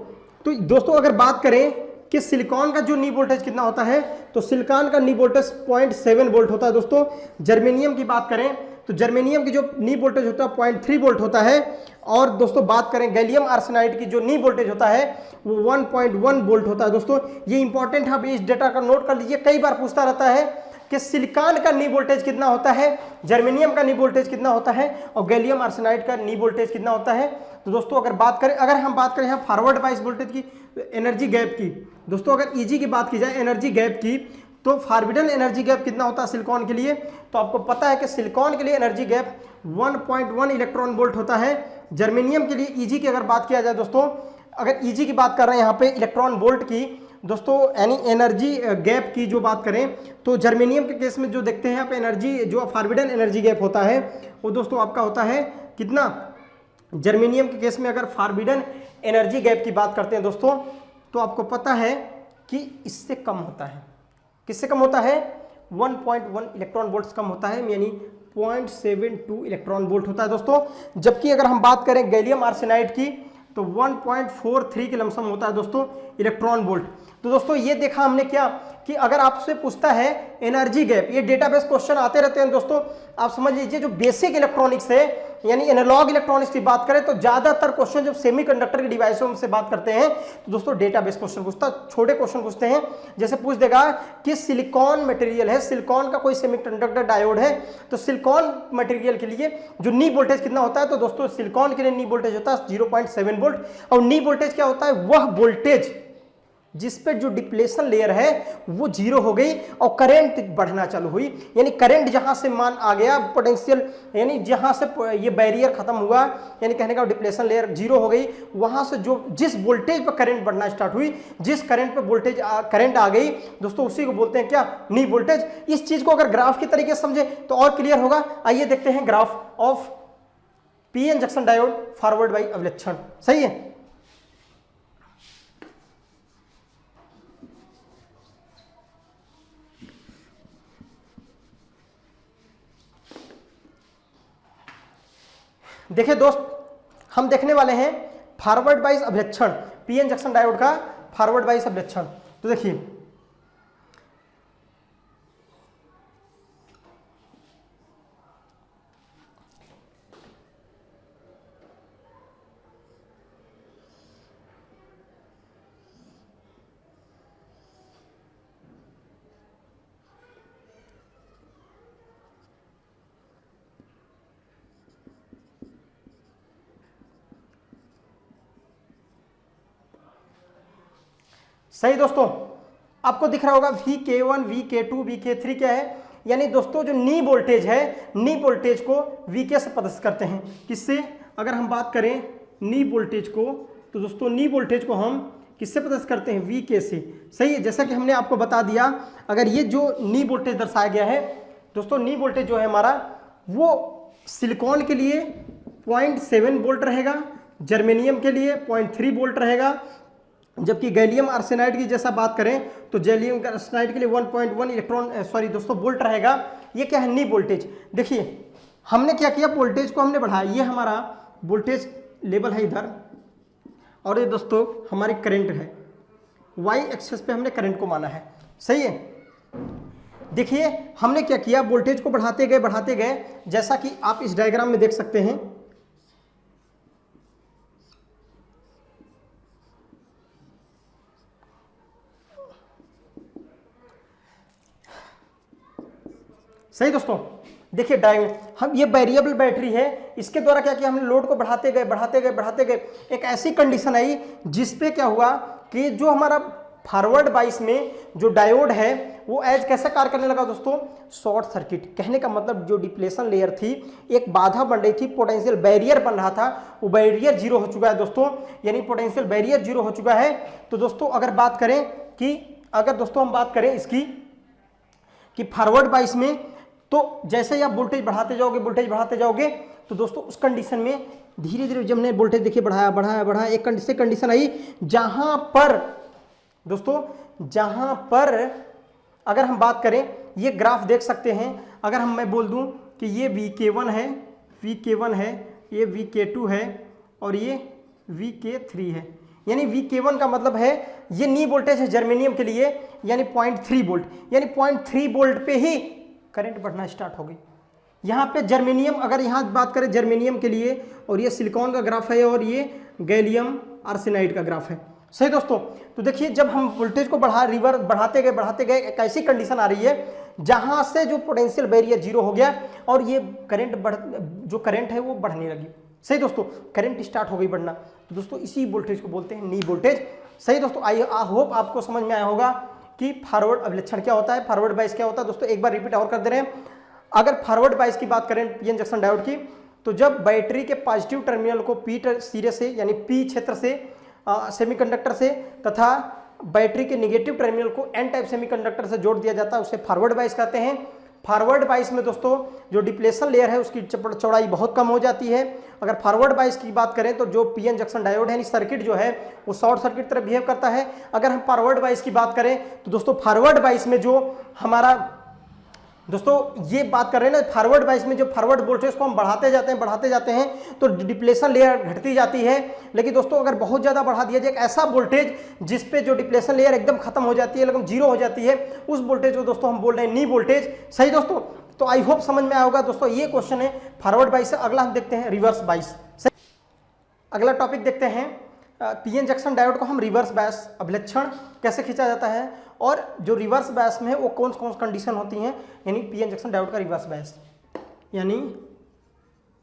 तो दोस्तों अगर बात करें कि सिलिकॉन का जो नी वोल्टेज कितना होता है, तो सिलिकॉन का नी वोल्टेज 0.7 वोल्ट होता है दोस्तों। जर्मेनियम की बात करें तो जर्मेनियम की जो नी वोल्टेज होता है 0.3 वोल्ट होता है। और दोस्तों बात करें गैलियम आर्सेनाइड की जो नी वोल्टेज होता है वो 1.1 वोल्ट होता है। दोस्तों ये इंपॉर्टेंट है, आप इस डेटा का नोट कर लीजिए, कई बार पूछता रहता है कि सिलिकॉन का नी वोल्टेज कितना होता है, जर्मेनियम का नी वोल्टेज कितना होता है, और गैलियम आर्सेनाइड का नी वोल्टेज कितना होता है। तो दोस्तों अगर हम बात करें यहाँ फॉरवर्ड बायस वोल्टेज की, एनर्जी गैप की, दोस्तों अगर ईजी की बात की जाए एनर्जी गैप की, तो फॉरबिडन एनर्जी गैप कितना होता है सिलिकॉन के लिए, तो आपको पता है कि सिलिकॉन के लिए एनर्जी गैप 1.1 इलेक्ट्रॉन वोल्ट होता है। जर्मेनियम के लिए ईजी की अगर बात किया जाए दोस्तों, अगर ईजी की बात कर रहे हैं यहाँ पे इलेक्ट्रॉन वोल्ट की दोस्तों, यानी एनर्जी गैप की जो बात करें, तो जर्मेनियम के केस में जो देखते हैं यहाँ पे एनर्जी, जो फॉरबिडन एनर्जी गैप होता है वो दोस्तों आपका होता है कितना, जर्मेनियम के केस में अगर फॉरबिडन एनर्जी गैप की बात करते हैं दोस्तों, तो आपको पता है कि इससे कम होता है। किससे कम होता है? 1.1 इलेक्ट्रॉन वोल्ट कम होता है, यानी 0.72 इलेक्ट्रॉन वोल्ट होता है दोस्तों। जबकि अगर हम बात करें गैलियम आर्सेनाइड की तो 1.43 के लमसम होता है दोस्तों इलेक्ट्रॉन वोल्ट। तो दोस्तों ये देखा हमने क्या कि अगर आपसे पूछता है एनर्जी गैप, ये डेटाबेस क्वेश्चन आते रहते हैं दोस्तों, आप समझ लीजिए जो बेसिक इलेक्ट्रॉनिक्स है यानी एनालॉग इलेक्ट्रॉनिक्स की बात करें तो ज्यादातर क्वेश्चन जब सेमीकंडक्टर के डिवाइसों से बात करते हैं तो दोस्तों डेटाबेस क्वेश्चन पूछता, छोटे क्वेश्चन पूछते हैं। जैसे पूछ देगा कि सिलिकॉन मटेरियल है, सिलिकॉन का कोई सेमीकंडक्टर डायोड है, तो सिलिकॉन मटेरियल के लिए जो नी वोल्टेज कितना होता है, तो दोस्तों सिलिकॉन के लिए नी वोल्टेज होता है 0.7 वोल्ट। और नी वोल्टेज क्या होता है? वह वोल्टेज जिस पे जो डिप्लेशन लेयर है वो जीरो हो गई और करंट बढ़ना चालू हुई, यानी करंट जहां से मान आ गया पोटेंशियल, यानी जहां से ये बैरियर खत्म हुआ, यानी कहने का डिप्लेशन लेयर जीरो हो गई, वहां से जो जिस वोल्टेज पर करंट बढ़ना स्टार्ट हुई, जिस करंट पे वोल्टेज करंट आ गई दोस्तों, उसी को बोलते हैं क्या? नी वोल्टेज। इस चीज को अगर ग्राफ के तरीके से समझे तो और क्लियर होगा। आइए देखते हैं graph of PN junction diode forward bias अवलक्षण। सही है, देखिए दोस्त, हम देखने वाले हैं फॉरवर्ड बाइस अभिलक्षण, पीएन जंक्शन डायोड का फॉरवर्ड बाइस अभिलक्षण। तो देखिए सही दोस्तों, आपको दिख रहा होगा VK1, VK2, VK3 क्या है, यानी दोस्तों जो नी वोल्टेज है, नी वोल्टेज को VK से प्रदर्शित करते हैं। किससे? अगर हम बात करें नी वोल्टेज को, तो दोस्तों नी वोल्टेज को हम किससे प्रदर्शित करते हैं? VK से। सही है, जैसा कि हमने आपको बता दिया, अगर ये जो नी वोल्टेज दर्शाया गया है दोस्तों, नी वोल्टेज जो है हमारा वो सिलिकॉन के लिए 0.7 वोल्ट रहेगा, जर्मेनियम के लिए 0.3 वोल्ट रहेगा, जबकि गैलियम आर्सेनाइड की जैसा बात करें तो गैलियम आर्सेनाइड के लिए 1.1 इलेक्ट्रॉन दोस्तों वोल्ट रहेगा। ये क्या है? नी वोल्टेज। देखिए हमने क्या किया, वोल्टेज को हमने बढ़ाया, ये हमारा वोल्टेज लेवल है इधर, और ये दोस्तों हमारी करंट है, वाई एक्सिस पे हमने करंट को माना है। सही है, देखिए हमने क्या किया, वोल्टेज को बढ़ाते गए, जैसा कि आप इस डायग्राम में देख सकते हैं। सही दोस्तों, देखिए हम ये वेरिएबल बैटरी है, इसके द्वारा क्या किया हमने, लोड को बढ़ाते गए बढ़ाते गए बढ़ाते गए, एक ऐसी कंडीशन आई जिसपे क्या हुआ कि जो हमारा फॉरवर्ड बाइस में जो डायोड है वो एज कैसे कार्य करने लगा दोस्तों, शॉर्ट सर्किट। कहने का मतलब जो डिप्लेशन लेयर थी, एक बाधा बन रही थी, पोटेंशियल बैरियर बन रहा था, वो बैरियर जीरो हो चुका है दोस्तों, यानी पोटेंशियल बैरियर जीरो हो चुका है। तो दोस्तों अगर बात करें कि अगर दोस्तों हम बात करें इसकी कि फॉरवर्ड बाइस में, तो जैसे ही आप वोल्टेज बढ़ाते जाओगे तो दोस्तों उस कंडीशन में धीरे धीरे जब हमने वोल्टेज देखिए बढ़ाया, एक कंडीशन आई जहां पर दोस्तों, जहां पर अगर हम बात करें, ये ग्राफ देख सकते हैं, अगर मैं बोल दूं कि ये VK1 है, ये VK2 है और ये VK3 है, यानी VK1 का मतलब है ये नी वोल्टेज है जर्मेनियम के लिए, यानी 0.3 वोल्ट, यानी 0.3 वोल्ट पे ही करंट बढ़ना स्टार्ट हो गई। यहाँ पे जर्मेनियम, अगर यहाँ बात करें जर्मेनियम के लिए, और ये सिलिकॉन का ग्राफ है और ये गैलियम आर्सेनाइड का ग्राफ है, सही दोस्तों। तो देखिए जब हम वोल्टेज को बढ़ाते गए एक ऐसी कंडीशन आ रही है जहां से जो पोटेंशियल बैरियर जीरो हो गया और ये जो करंट है वो बढ़ने लगी, सही दोस्तों, करंट स्टार्ट हो गई बढ़ना। तो दोस्तों इसी वोल्टेज को बोलते हैं नी वोल्टेज, सही दोस्तों। आई होप आपको समझ में आया होगा कि फॉरवर्ड अभिलक्षण क्या होता है, फॉरवर्ड बाइस क्या होता है। दोस्तों एक बार रिपीट और कर दे रहे हैं, अगर फॉरवर्ड बाइस की बात करें पीएन जंक्शन डायोड की, तो जब बैटरी के पॉजिटिव टर्मिनल को पी सिरे से यानी पी क्षेत्र से सेमीकंडक्टर से तथा बैटरी के नेगेटिव टर्मिनल को एन टाइप सेमीकंडक्टर से जोड़ दिया जाता है, उसे फॉरवर्ड बाइस कहते हैं। फॉरवर्ड बाइस में दोस्तों जो डिप्लेशन लेयर है उसकी चौड़ाई बहुत कम हो जाती है। अगर फॉरवर्ड बाइस की बात करें तो जो पीएन जंक्शन डायोड है सर्किट जो है वो शॉर्ट सर्किट तरह बिहेव करता है। अगर हम फॉरवर्ड बाइस की बात करें तो दोस्तों फॉरवर्ड बाइस में जो हमारा दोस्तों ये बात कर रहे हैं ना, फॉरवर्ड बाइस में जो फॉरवर्ड वोल्टेज को हम बढ़ाते जाते हैं तो डिप्लेशन लेयर घटती जाती है। लेकिन दोस्तों अगर बहुत ज़्यादा बढ़ा दिया जाए एक ऐसा वोल्टेज जिस पे जो डिप्लेशन लेयर एकदम खत्म हो जाती है, एकदम जीरो हो जाती है, उस वोल्टेज को दोस्तों हम बोल रहे हैं नी वोल्टेज, सही दोस्तों। तो आई होप समझ में आया होगा दोस्तों, ये क्वेश्चन है फॉरवर्ड बाइस से। अगला हम देखते हैं रिवर्स बाइस, अगला टॉपिक देखते हैं पीएन जंक्शन डायोड को हम रिवर्स बायस अभिलक्षण कैसे खींचा जाता है, और जो रिवर्स बायस में है वो कौन कौन कंडीशन होती हैं, यानी पीएन जंक्शन डायोड का रिवर्स बायस, यानी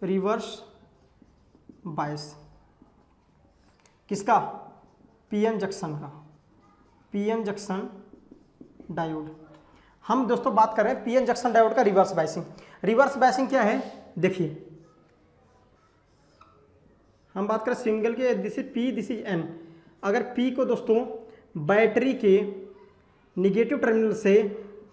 रिवर्स बायस किसका, पीएन जंक्शन का, पीएन जंक्शन डायोड। हम दोस्तों बात कर रहे हैं पीएन जंक्शन डायोड का रिवर्स बायसिंग। रिवर्स बायसिंग क्या है, देखिए हम बात करें सिंगल के, this is P, this is an. अगर पी को दोस्तों बैटरी के निगेटिव टर्मिनल से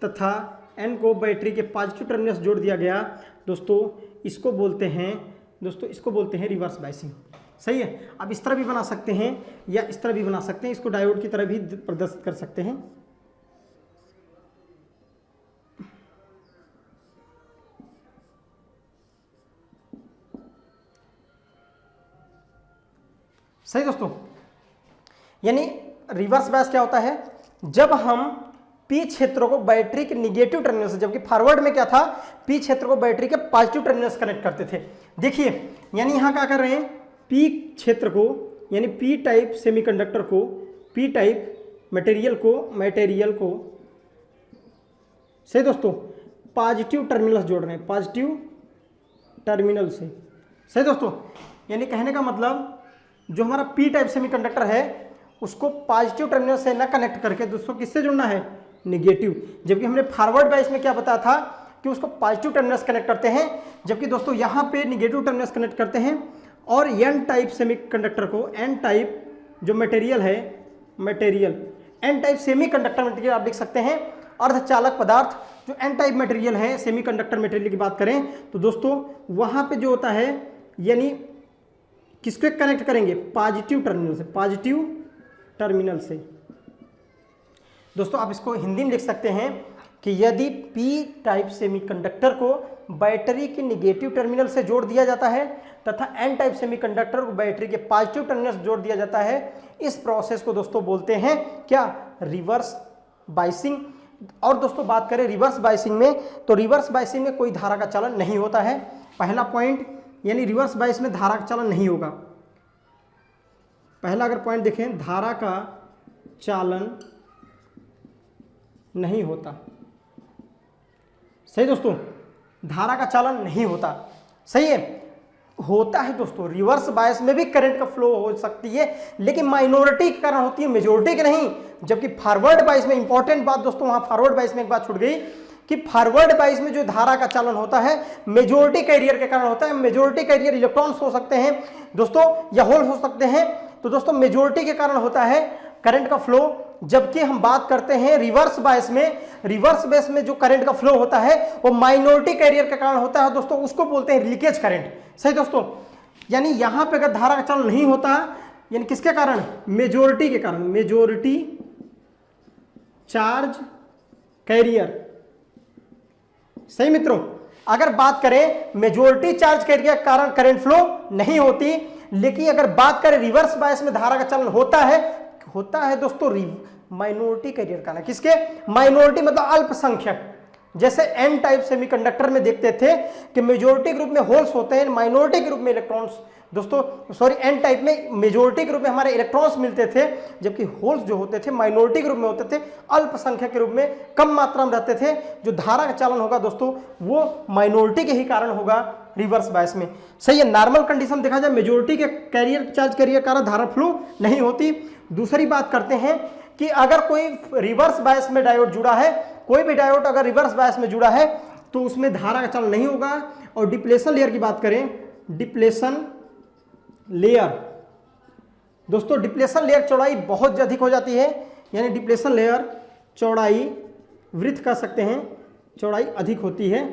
तथा एन को बैटरी के पॉजिटिव टर्मिनल से जोड़ दिया गया दोस्तों, इसको बोलते हैं रिवर्स बायसिंग, सही है। अब इस तरह भी बना सकते हैं या इस तरह भी बना सकते हैं, इसको डायोड की तरह भी प्रदर्शित कर सकते हैं। सही दोस्तों, यानी रिवर्स बायस क्या होता है, जब हम पी क्षेत्र को बैटरी के निगेटिव टर्मिनल से, जबकि फॉरवर्ड में क्या था, पी क्षेत्र को बैटरी के पॉजिटिव टर्मिनल से कनेक्ट करते थे। देखिए यानी यहां क्या कर रहे हैं, पी क्षेत्र को यानी पी टाइप सेमीकंडक्टर को, पी टाइप मटेरियल को सही दोस्तों पॉजिटिव टर्मिनल से जोड़ रहे हैं, पॉजिटिव टर्मिनल से, सही दोस्तों। यानी कहने का मतलब जो हमारा पी टाइप सेमीकंडक्टर है उसको पॉजिटिव टर्मिनल से ना कनेक्ट करके दोस्तों किससे जुड़ना है, निगेटिव। जबकि हमने फॉरवर्ड बायस में क्या बताया था कि उसको पॉजिटिव टर्मिनल से कनेक्ट करते हैं, जबकि दोस्तों यहाँ पे निगेटिव टर्मिनल से कनेक्ट करते हैं। और एन टाइप सेमीकंडक्टर को, एन टाइप जो मटेरियल है, एन टाइप सेमीकंडक्टर मटेरियल आप लिख सकते हैं, अर्धचालक पदार्थ जो एन टाइप मटेरियल है, सेमीकंडक्टर मटेरियल की बात करें तो दोस्तों वहाँ पे जो होता है, यानी किसको कनेक्ट करेंगे, पॉजिटिव टर्मिनल से, पॉजिटिव टर्मिनल से। दोस्तों आप इसको हिंदी में लिख सकते हैं कि यदि पी टाइप सेमीकंडक्टर को बैटरी के निगेटिव टर्मिनल से जोड़ दिया जाता है तथा एन टाइप सेमीकंडक्टर को बैटरी के पॉजिटिव टर्मिनल से जोड़ दिया जाता है, इस प्रोसेस को दोस्तों बोलते हैं क्या, रिवर्स बायसिंग। और दोस्तों बात करें रिवर्स बायसिंग में, तो रिवर्स बायसिंग में कोई धारा का चालन नहीं होता है, पहला पॉइंट, यानी रिवर्स बायस में धारा का चालन नहीं होगा। पहला अगर पॉइंट देखें, धारा का चालन नहीं होता, सही दोस्तों, धारा का चालन नहीं होता, सही है। होता है दोस्तों, रिवर्स बायस में भी करंट का फ्लो हो सकती है, लेकिन माइनॉरिटी के कारण होती है, मेजोरिटी के नहीं। जबकि फॉरवर्ड बायस में, इंपॉर्टेंट बात दोस्तों, वहां फॉरवर्ड बायस में एक बात छूट गई कि फॉरवर्ड बायस में जो धारा का चालन होता है मेजोरिटी कैरियर के कारण होता है। मेजोरिटी कैरियर इलेक्ट्रॉन्स हो सकते हैं दोस्तों या होल हो सकते हैं, तो दोस्तों मेजोरिटी के कारण होता है करंट का फ्लो। जबकि हम बात करते हैं रिवर्स बायस में, रिवर्स बायस में जो करंट का फ्लो होता है वो माइनॉरिटी कैरियर के कारण होता है दोस्तों, उसको बोलते हैं लीकेज करंट। सही दोस्तों, यानी यहां पे अगर धारा का चालन नहीं होता, यानी किसके कारण, मेजोरिटी के कारण, मेजोरिटी चार्ज कैरियर। सही मित्रों, अगर बात करें मेजोरिटी चार्ज कैरियर के कारण करंट फ्लो नहीं होती, लेकिन अगर बात करें रिवर्स बायस में धारा का चालन होता है दोस्तों माइनॉरिटी कैरियर का। ना किसके, माइनॉरिटी मतलब अल्पसंख्यक। जैसे एन टाइप सेमीकंडक्टर में देखते थे कि मेजोरिटी ग्रुप में होल्स होते हैं, माइनॉरिटी ग्रुप में इलेक्ट्रॉन्स, दोस्तों सॉरी एन टाइप में मेजोरिटी ग्रुप में हमारे इलेक्ट्रॉन्स मिलते थे, जबकि होल्स जो होते थे माइनॉरिटी ग्रुप में होते थे, अल्पसंख्यक के रूप में कम मात्रा में रहते थे। जो धारा का चालन होगा दोस्तों वो माइनॉरिटी के ही कारण होगा रिवर्स बायस में। सही है, नॉर्मल कंडीशन देखा जाए मेजोरिटी के कैरियर चार्ज कैरियर के कारण धारा फ्लो नहीं होती। दूसरी बात करते हैं कि अगर कोई रिवर्स बायस में डायोड जुड़ा है, कोई भी डायोड अगर रिवर्स बायस में जुड़ा है तो उसमें धारा का चालन नहीं होगा। और डिप्लेशन लेयर की बात करें, डिप्लेशन लेयर दोस्तों, डिप्लेशन लेयर चौड़ाई बहुत अधिक हो जाती है, यानी डिप्लेशन लेयर चौड़ाई, वृत्त कह सकते हैं, चौड़ाई अधिक होती है।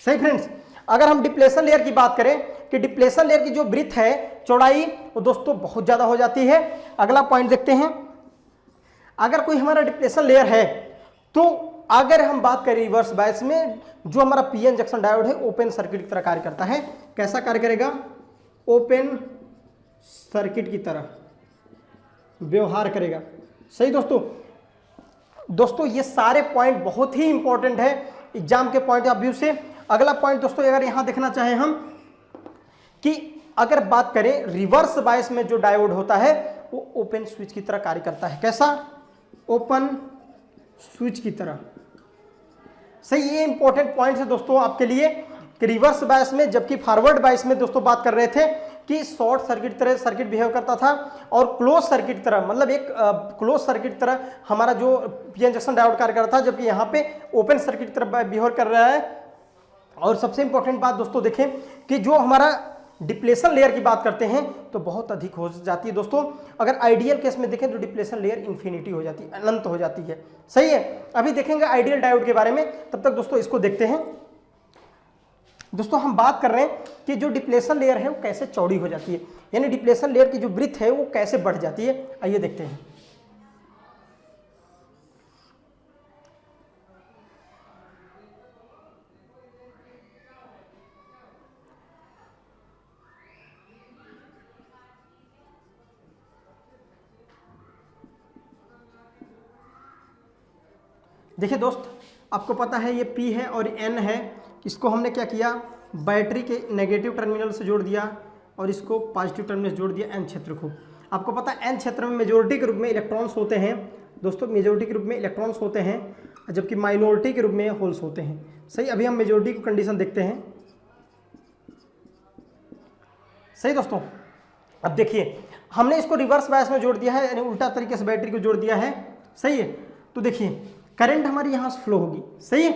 सही फ्रेंड्स, अगर हम डिप्लेशन लेयर की बात करें कि डिप्लेशन लेयर की जो वृत्त है चौड़ाई वो दोस्तों बहुत ज्यादा हो जाती है। अगला पॉइंट देखते हैं, अगर कोई हमारा डिप्लेशन लेयर है तो अगर हम बात करें रिवर्स बायस में जो हमारा पीएन जंक्शन डायोड है ओपन सर्किट की तरह कार्य करता है। कैसा कार्य करेगा, ओपन सर्किट की तरह व्यवहार करेगा। सही दोस्तों ये सारे पॉइंट बहुत ही इंपॉर्टेंट है एग्जाम के पॉइंट ऑफ व्यू से। अगला पॉइंट दोस्तों अगर यहां देखना चाहें हम कि अगर बात करें रिवर्स बायस में जो डायोड होता है वो ओपन स्विच की तरह कार्य करता है। कैसा, ओपन स्विच की तरह। सही, ये इंपॉर्टेंट पॉइंट है दोस्तों आपके लिए कि रिवर्स बायस में, जबकि फॉरवर्ड बायस में दोस्तों बात कर रहे थे कि शॉर्ट सर्किट तरह सर्किट बिहेव करता था और क्लोज सर्किट तरह, मतलब एक क्लोज सर्किट तरह हमारा जो पीएन जंक्शन डायोड कार्य कर रहा था, जबकि यहाँ पे ओपन सर्किट तरह बिहेव कर रहा है। और सबसे इंपॉर्टेंट बात दोस्तों देखें कि जो हमारा डिप्लेशन लेयर की बात करते हैं तो बहुत अधिक हो जाती है दोस्तों। अगर आइडियल केस में देखें तो डिप्लेशन लेयर इन्फिनिटी हो जाती है, अनंत हो जाती है। सही है, अभी देखेंगे आइडियल डायोड के बारे में, तब तक दोस्तों इसको देखते हैं। दोस्तों हम बात कर रहे हैं कि जो डिप्लेशन लेयर है वो कैसे चौड़ी हो जाती है, यानी डिप्लेशन लेयर की जो ब्रीथ है वो कैसे बढ़ जाती है। आइए देखते हैं। देखिए दोस्त, आपको पता है ये P है और N है, इसको हमने क्या किया, बैटरी के नेगेटिव टर्मिनल से जोड़ दिया और इसको पॉजिटिव टर्मिनल से जोड़ दिया N क्षेत्र को। आपको पता है N क्षेत्र में मेजोरिटी के रूप में इलेक्ट्रॉन्स होते हैं दोस्तों, मेजोरिटी के रूप में इलेक्ट्रॉन्स होते हैं, जबकि माइनॉरिटी के रूप में होल्स होते हैं। सही, अभी हम मेजोरिटी की कंडीशन देखते हैं। सही दोस्तों, अब देखिए हमने इसको रिवर्स बायस में जोड़ दिया है, यानी उल्टा तरीके से बैटरी को जोड़ दिया है। सही है, तो देखिए करंट हमारी यहाँ से फ्लो होगी। सही है,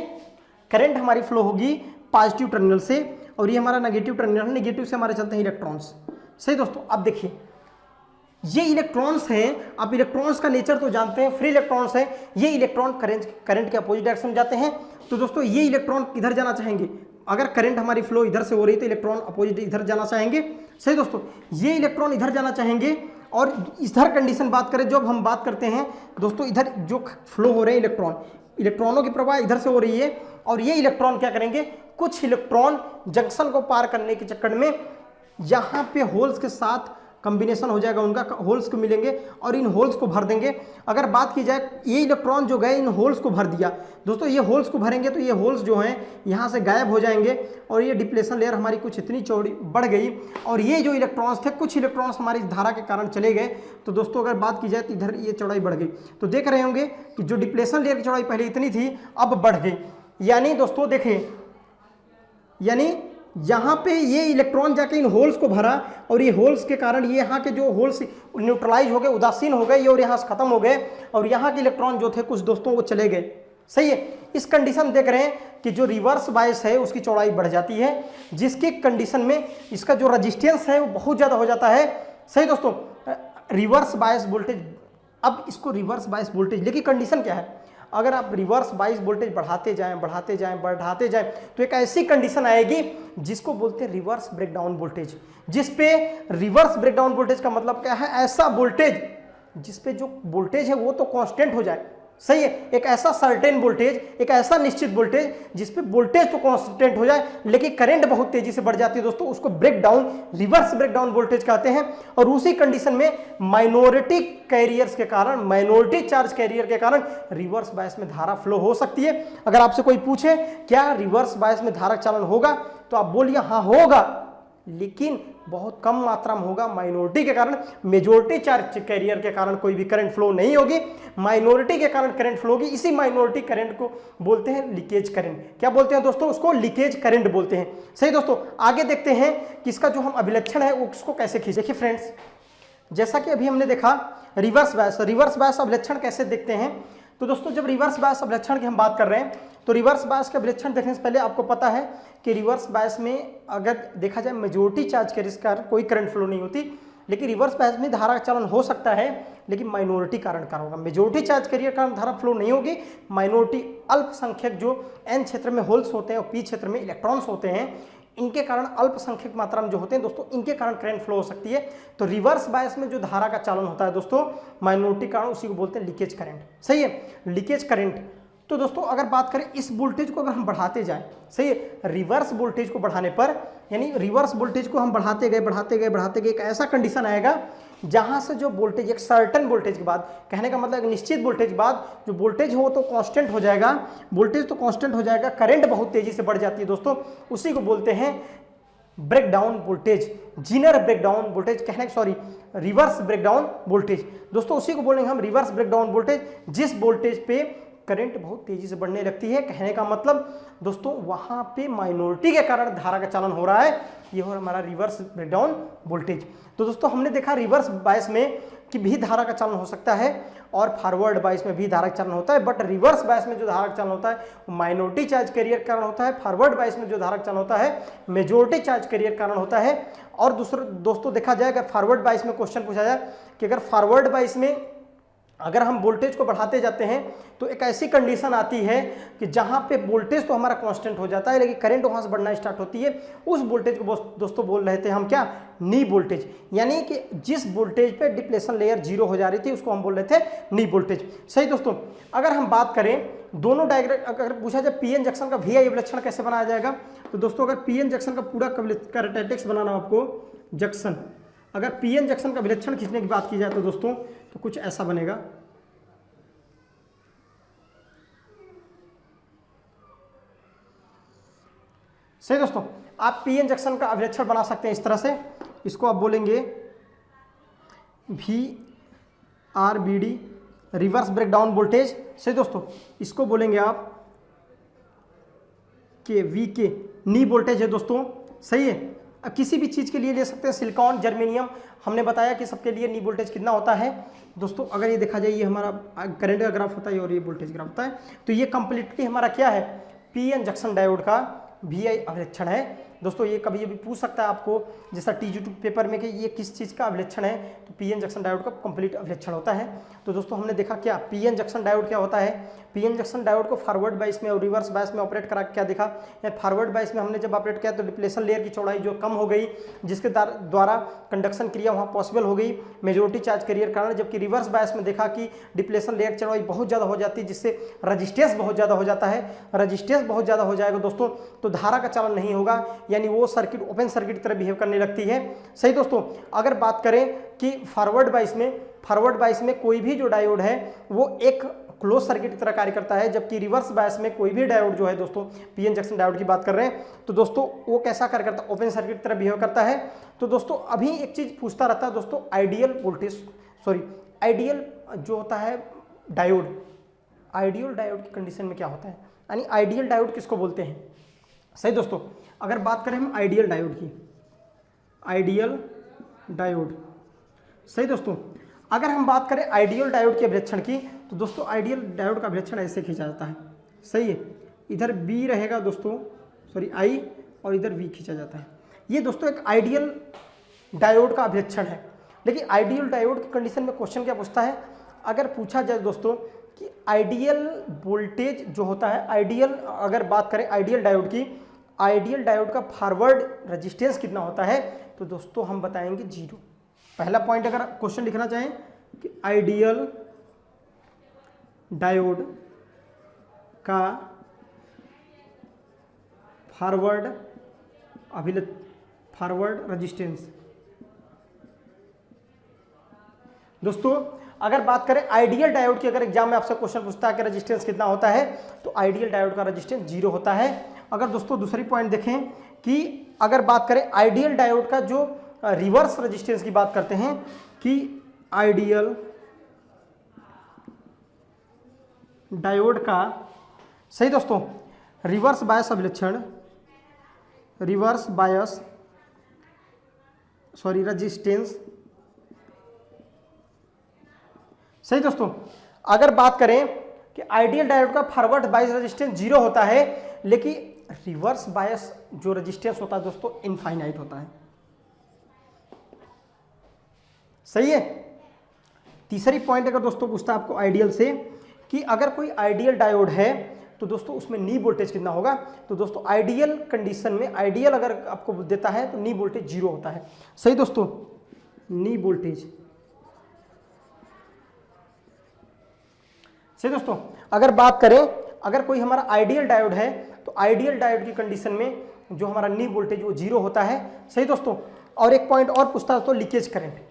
करंट हमारी फ्लो होगी पॉजिटिव टर्मिनल से और ये हमारा नेगेटिव टर्मिनल है, नेगेटिव से हमारे चलते हैं इलेक्ट्रॉन्स। सही दोस्तों, अब देखिए ये इलेक्ट्रॉन्स हैं, आप इलेक्ट्रॉन्स का नेचर तो जानते हैं, फ्री इलेक्ट्रॉन्स हैं। ये इलेक्ट्रॉन करंट के अपोजिट डायरेक्शन में जाते हैं। तो दोस्तों ये इलेक्ट्रॉन किधर जाना चाहेंगे, अगर करंट हमारी फ्लो इधर से हो रही है तो इलेक्ट्रॉन अपोजिट इधर जाना चाहेंगे। सही दोस्तों, ये इलेक्ट्रॉन इधर जाना चाहेंगे। और इधर कंडीशन बात करें, जब हम बात करते हैं दोस्तों इधर जो फ्लो हो रहे हैं इलेक्ट्रॉनों की प्रवाह इधर से हो रही है और ये इलेक्ट्रॉन क्या करेंगे, कुछ इलेक्ट्रॉन जंक्शन को पार करने के चक्कर में यहाँ पे होल्स के साथ कॉम्बिनेशन हो जाएगा उनका, होल्स को मिलेंगे और इन होल्स को भर देंगे। अगर बात की जाए ये इलेक्ट्रॉन जो गए इन होल्स को भर दिया दोस्तों, ये होल्स को भरेंगे तो ये होल्स जो हैं यहाँ से गायब हो जाएंगे और ये डिप्लेशन लेयर हमारी कुछ इतनी चौड़ी बढ़ गई और ये जो इलेक्ट्रॉन्स थे कुछ इलेक्ट्रॉन्स हमारी धारा के कारण चले गए। तो दोस्तों अगर बात की जाए तो इधर ये चौड़ाई बढ़ गई, तो देख रहे होंगे कि जो डिप्लेशन लेयर की चौड़ाई पहले इतनी थी अब बढ़ गई। यानी दोस्तों देखें, यानी यहाँ पे ये इलेक्ट्रॉन जाके इन होल्स को भरा और ये होल्स के कारण ये यहाँ के जो होल्स न्यूट्रलाइज हो गए, उदासीन हो गए और यहाँ से खत्म हो गए और यहाँ के इलेक्ट्रॉन जो थे कुछ दोस्तों वो चले गए। सही है। इस कंडीशन देख रहे हैं कि जो रिवर्स बायस है उसकी चौड़ाई बढ़ जाती है, जिसकी कंडीशन में इसका जो रजिस्टेंस है वो बहुत ज़्यादा हो जाता है। सही दोस्तों, रिवर्स बायस वोल्टेज, अब इसको रिवर्स बायस वोल्टेज, लेकिन कंडीशन क्या है, अगर आप रिवर्स बायस वोल्टेज बढ़ाते जाएं तो एक ऐसी कंडीशन आएगी जिसको बोलते हैं रिवर्स ब्रेकडाउन वोल्टेज, जिस पे रिवर्स ब्रेकडाउन वोल्टेज का मतलब क्या है, ऐसा वोल्टेज जिस पे जो वोल्टेज है वो तो कांस्टेंट हो जाए। सही है, एक ऐसा सर्टेन वोल्टेज, एक ऐसा निश्चित वोल्टेज जिस पे वोल्टेज तो कांस्टेंट हो जाए लेकिन करंट बहुत तेजी से बढ़ जाती है दोस्तों, उसको ब्रेकडाउन, रिवर्स ब्रेकडाउन वोल्टेज कहते हैं। और उसी कंडीशन में माइनॉरिटी कैरियर्स के कारण, माइनॉरिटी चार्ज कैरियर के कारण रिवर्स बायस में धारा फ्लो हो सकती है। अगर आपसे कोई पूछे क्या रिवर्स बायस में धारा चालन होगा तो आप बोलिए हाँ होगा, लेकिन बहुत कम मात्रा में होगा। माइनॉरिटी के कारण, मेजॉरिटी चार्ज कैरियर के कारण कोई भी करंट फ्लो नहीं होगी, माइनॉरिटी के कारण करंट फ्लो होगी। इसी माइनॉरिटी करंट को बोलते हैं लीकेज करंट। क्या बोलते हैं दोस्तों, उसको लीकेज करंट बोलते हैं। सही दोस्तों, आगे देखते हैं कि इसका जो हम अभिलक्षण है उसको कैसे खींचे। देखिए फ्रेंड्स, जैसा कि अभी हमने देखा रिवर्स बायस अभिलक्षण कैसे देखते हैं, तो दोस्तों जब रिवर्स बायस अभिलक्षण की हम बात कर रहे हैं तो रिवर्स बायस के अभिलक्षण देखने से पहले आपको पता है कि रिवर्स बायस में अगर देखा जाए मेजॉरिटी चार्ज के कारण कोई करंट फ्लो नहीं होती, लेकिन रिवर्स बायस में धारा चालन हो सकता है लेकिन माइनॉरिटी कारण होगा। मेजॉरिटी चार्ज कैरियर कारण धारा फ्लो नहीं होगी, माइनॉरिटी अल्पसंख्यक जो एन क्षेत्र में होल्स होते हैं और पी क्षेत्र में इलेक्ट्रॉन्स होते हैं, इनके कारण अल्पसंख्यक मात्रा में जो होते हैं दोस्तों, इनके कारण करंट फ्लो हो सकती है। तो रिवर्स बायस में जो धारा का चालन होता है दोस्तों माइनॉरिटी कारण, उसी को बोलते हैं लीकेज करंट। सही है, लीकेज करंट। तो दोस्तों अगर बात करें इस वोल्टेज को अगर हम बढ़ाते जाएं, सही है, रिवर्स वोल्टेज को बढ़ाने पर, यानी रिवर्स वोल्टेज को हम बढ़ाते गए एक ऐसा कंडीशन आएगा जहां से जो वोल्टेज एक सर्टेन वोल्टेज के बाद, कहने का मतलब एक निश्चित वोल्टेज के बाद जो वोल्टेज हो तो कांस्टेंट हो जाएगा, वोल्टेज तो कांस्टेंट हो जाएगा, करंट बहुत तेजी से बढ़ जाती है दोस्तों, उसी को बोलते हैं breakdown voltage, Zener breakdown voltage, reverse breakdown voltage दोस्तों, उसी को बोलेंगे हम रिवर्स ब्रेकडाउन वोल्टेज, जिस वोल्टेज पे करंट बहुत तेजी से बढ़ने लगती है। कहने का मतलब दोस्तों वहां पे माइनॉरिटी के कारण धारा का चालन हो रहा है, ये हो हमारा रिवर्स ब्रेकडाउन वोल्टेज। तो दोस्तों हमने देखा रिवर्स बायस में कि भी धारा का चालन हो सकता है और फॉरवर्ड बायस में भी धारा का चालन होता है, बट रिवर्स बायस में जो धारा का चालन होता है वो माइनॉरिटी चार्ज कैरियर के कारण होता है, फॉरवर्ड बायस में जो धारा का चालन होता है मेजॉरिटी चार्ज कैरियर के कारण होता है। और दूसरा दोस्तों देखा जाए अगर फॉरवर्ड बायस में क्वेश्चन पूछा जाए कि अगर फॉरवर्ड बायस में अगर हम वोल्टेज को बढ़ाते जाते हैं तो एक ऐसी कंडीशन आती है कि जहां पे वोल्टेज तो हमारा कांस्टेंट हो जाता है लेकिन करंट वहां से बढ़ना स्टार्ट होती है, उस वोल्टेज को दोस्तों बोल रहे थे हम क्या, नी वोल्टेज। यानी कि जिस वोल्टेज पे डिप्लेशन लेयर जीरो हो जा रही थी उसको हम बोल रहे थे नी वोल्टेज। सही दोस्तों, अगर हम बात करें दोनों डायग्राम, अगर पूछा जाए पीएन जंक्शन का वी आई अभिलक्षण कैसे बनाया जाएगा, तो दोस्तों अगर पीएन जंक्शन का पूरा कैरेक्टरिस्टिक्स बनाना आपको जंक्शन, अगर पीएन जंक्शन का विलक्षण खींचने की बात की जाए तो दोस्तों तो कुछ ऐसा बनेगा। सही दोस्तों, आप पीएन जंक्शन का अभिलक्षण बना सकते हैं इस तरह से, इसको आप बोलेंगे VRBD रिवर्स ब्रेकडाउन वोल्टेज। सही दोस्तों, इसको बोलेंगे आप के VK नी वोल्टेज है दोस्तों। सही है, किसी भी चीज़ के लिए ले सकते हैं, सिलिकॉन, जर्मेनियम, हमने बताया कि सबके लिए नी वोल्टेज कितना होता है दोस्तों। अगर ये देखा जाए ये हमारा करंट का ग्राफ होता है और ये वोल्टेज ग्राफ होता है, तो ये कंप्लीटली हमारा क्या है, पीएन जंक्शन डायोड का VI अभिलक्षण है दोस्तों। ये कभी भी पूछ सकता है आपको, जैसा TG2 पेपर में कि ये किस चीज़ का अभिलक्षण है, तो पीएन जंक्शन डायोड का कंप्लीट अभिलक्षण होता है। तो दोस्तों हमने देखा क्या पीएन जंक्शन डायोड क्या होता है, पीएन जंक्शन डायोड को फॉरवर्ड बायस में और रिवर्स बायस में ऑपरेट करा क्या देखा, फॉरवर्ड बायस में हमने जब ऑपरेट किया तो डिप्लेशन लेयर की चौड़ाई जो कम हो गई, जिसके द्वारा कंडक्शन क्रिया वहाँ पॉसिबल हो गई मेजोरिटी चार्ज कैरियर कारण, जबकि रिवर्स बायस में देखा कि डिप्लेशन लेयर की चौड़ाई बहुत ज़्यादा हो जाती है, जिससे रजिस्टेंस बहुत ज़्यादा हो जाता है। रजिस्टेंस बहुत ज़्यादा हो जाएगा दोस्तों तो धारा का चालन नहीं होगा, यानी वो सर्किट ओपन सर्किट की तरह बिहेव करने लगती है। सही दोस्तों, अगर बात करें कि फॉरवर्ड बायस में कोई भी जो डायोड है वो एक क्लोज सर्किट की तरह कार्य करता है, जबकि रिवर्स बायस में कोई भी डायोड जो है दोस्तों, पीएन जंक्शन डायोड की बात कर रहे हैं तो दोस्तों वो कैसा कार्य करता है, ओपन सर्किट की तरह बिहेव करता है। तो दोस्तों अभी एक चीज पूछता रहता है दोस्तों, आइडियल जो होता है डायोड, आइडियल डायोड की कंडीशन में क्या होता है, यानी आइडियल डायोड किसको बोलते हैं। सही दोस्तों, अगर बात करें हम आइडियल डायोड की, आइडियल डायोड, सही दोस्तों, अगर हम बात करें आइडियल डायोड के अभिलक्षण की तो दोस्तों आइडियल डायोड का अभिलक्षण ऐसे खींचा जाता है। सही है, इधर बी रहेगा दोस्तों, आई और इधर वी खींचा जाता है। ये दोस्तों एक आइडियल डायोड का अभिलक्षण है। लेकिन आइडियल डायोड की कंडीशन में क्वेश्चन क्या पूछता है, अगर पूछा जाए दोस्तों कि आइडियल वोल्टेज जो होता है, आइडियल अगर बात करें आइडियल डायोड की, आइडियल डायोड का फॉरवर्ड रेजिस्टेंस कितना होता है, तो दोस्तों हम बताएंगे 0। पहला पॉइंट अगर क्वेश्चन लिखना चाहें कि आइडियल डायोड का फॉरवर्ड रेजिस्टेंस, दोस्तों अगर बात करें आइडियल डायोड की, अगर एग्जाम में आपसे क्वेश्चन पूछता है कि रेजिस्टेंस कितना होता है तो आइडियल डायोड का रेजिस्टेंस 0 होता है। अगर दोस्तों दूसरी पॉइंट देखें कि अगर बात करें आइडियल डायोड का जो रिवर्स रेजिस्टेंस की बात करते हैं कि आइडियल डायोड का, सही दोस्तों, रिवर्स बायस अभिलक्षण, रेजिस्टेंस, सही दोस्तों, अगर बात करें कि आइडियल डायोड का फॉरवर्ड बायस रेजिस्टेंस 0 होता है, लेकिन रिवर्स बायस जो रेजिस्टेंस होता है दोस्तों इनफाइनाइट होता है। सही है। तीसरी पॉइंट अगर दोस्तों पूछता है आपको आइडियल से कि अगर कोई आइडियल डायोड है तो दोस्तों उसमें नी वोल्टेज कितना होगा, तो दोस्तों आइडियल कंडीशन में, आइडियल अगर आपको देता है तो नी वोल्टेज 0 होता है। सही दोस्तों, नी वोल्टेज, सही दोस्तों, अगर बात करें अगर कोई हमारा आइडियल डायोड है तो आइडियल डायोड की कंडीशन में जो हमारा नी वोल्टेज वो 0 होता है। सही दोस्तों, और एक पॉइंट और पूछता है तो लीकेज करंट,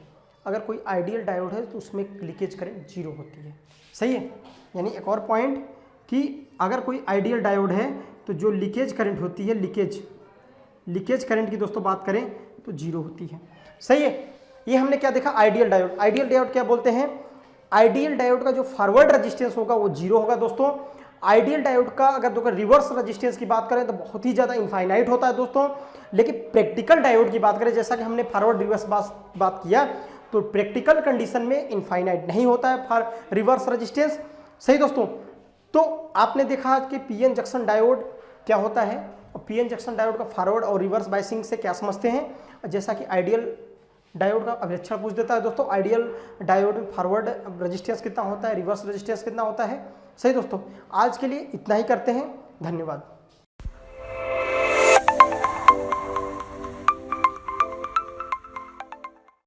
अगर कोई आइडियल डायोड है तो उसमें लीकेज करंट 0 होती है। सही है, यानी एक और पॉइंट कि अगर कोई आइडियल डायोड है तो जो लीकेज करंट होती है, लीकेज करंट की दोस्तों बात करें तो 0 होती है। सही है, ये हमने क्या देखा, आइडियल डायोड। आइडियल डायोड क्या बोलते हैं, आइडियल डायोड का जो फॉरवर्ड रेजिस्टेंस होगा वो 0 होगा दोस्तों। आइडियल डायोड का अगर रिवर्स रेजिस्टेंस की बात करें तो बहुत ही ज़्यादा इनफाइनाइट होता है दोस्तों। लेकिन प्रैक्टिकल डायोड की बात करें, जैसा कि हमने फॉरवर्ड रिवर्स बात किया, तो प्रैक्टिकल कंडीशन में इनफाइनाइट नहीं होता है फॉर रिवर्स रेजिस्टेंस। सही दोस्तों, तो आपने देखा कि पीएन जंक्शन डायोड क्या होता है और पीएन जंक्शन डायोड का फॉरवर्ड और रिवर्स बायसिंग से क्या समझते हैं। जैसा कि आइडियल डायोड का अभिलक्षण पूछ देता है दोस्तों, आइडियल डायोड में फॉरवर्ड रेजिस्टेंस कितना होता है, रिवर्स रेजिस्टेंस कितना होता है। सही दोस्तों, आज के लिए इतना ही करते हैं, धन्यवाद।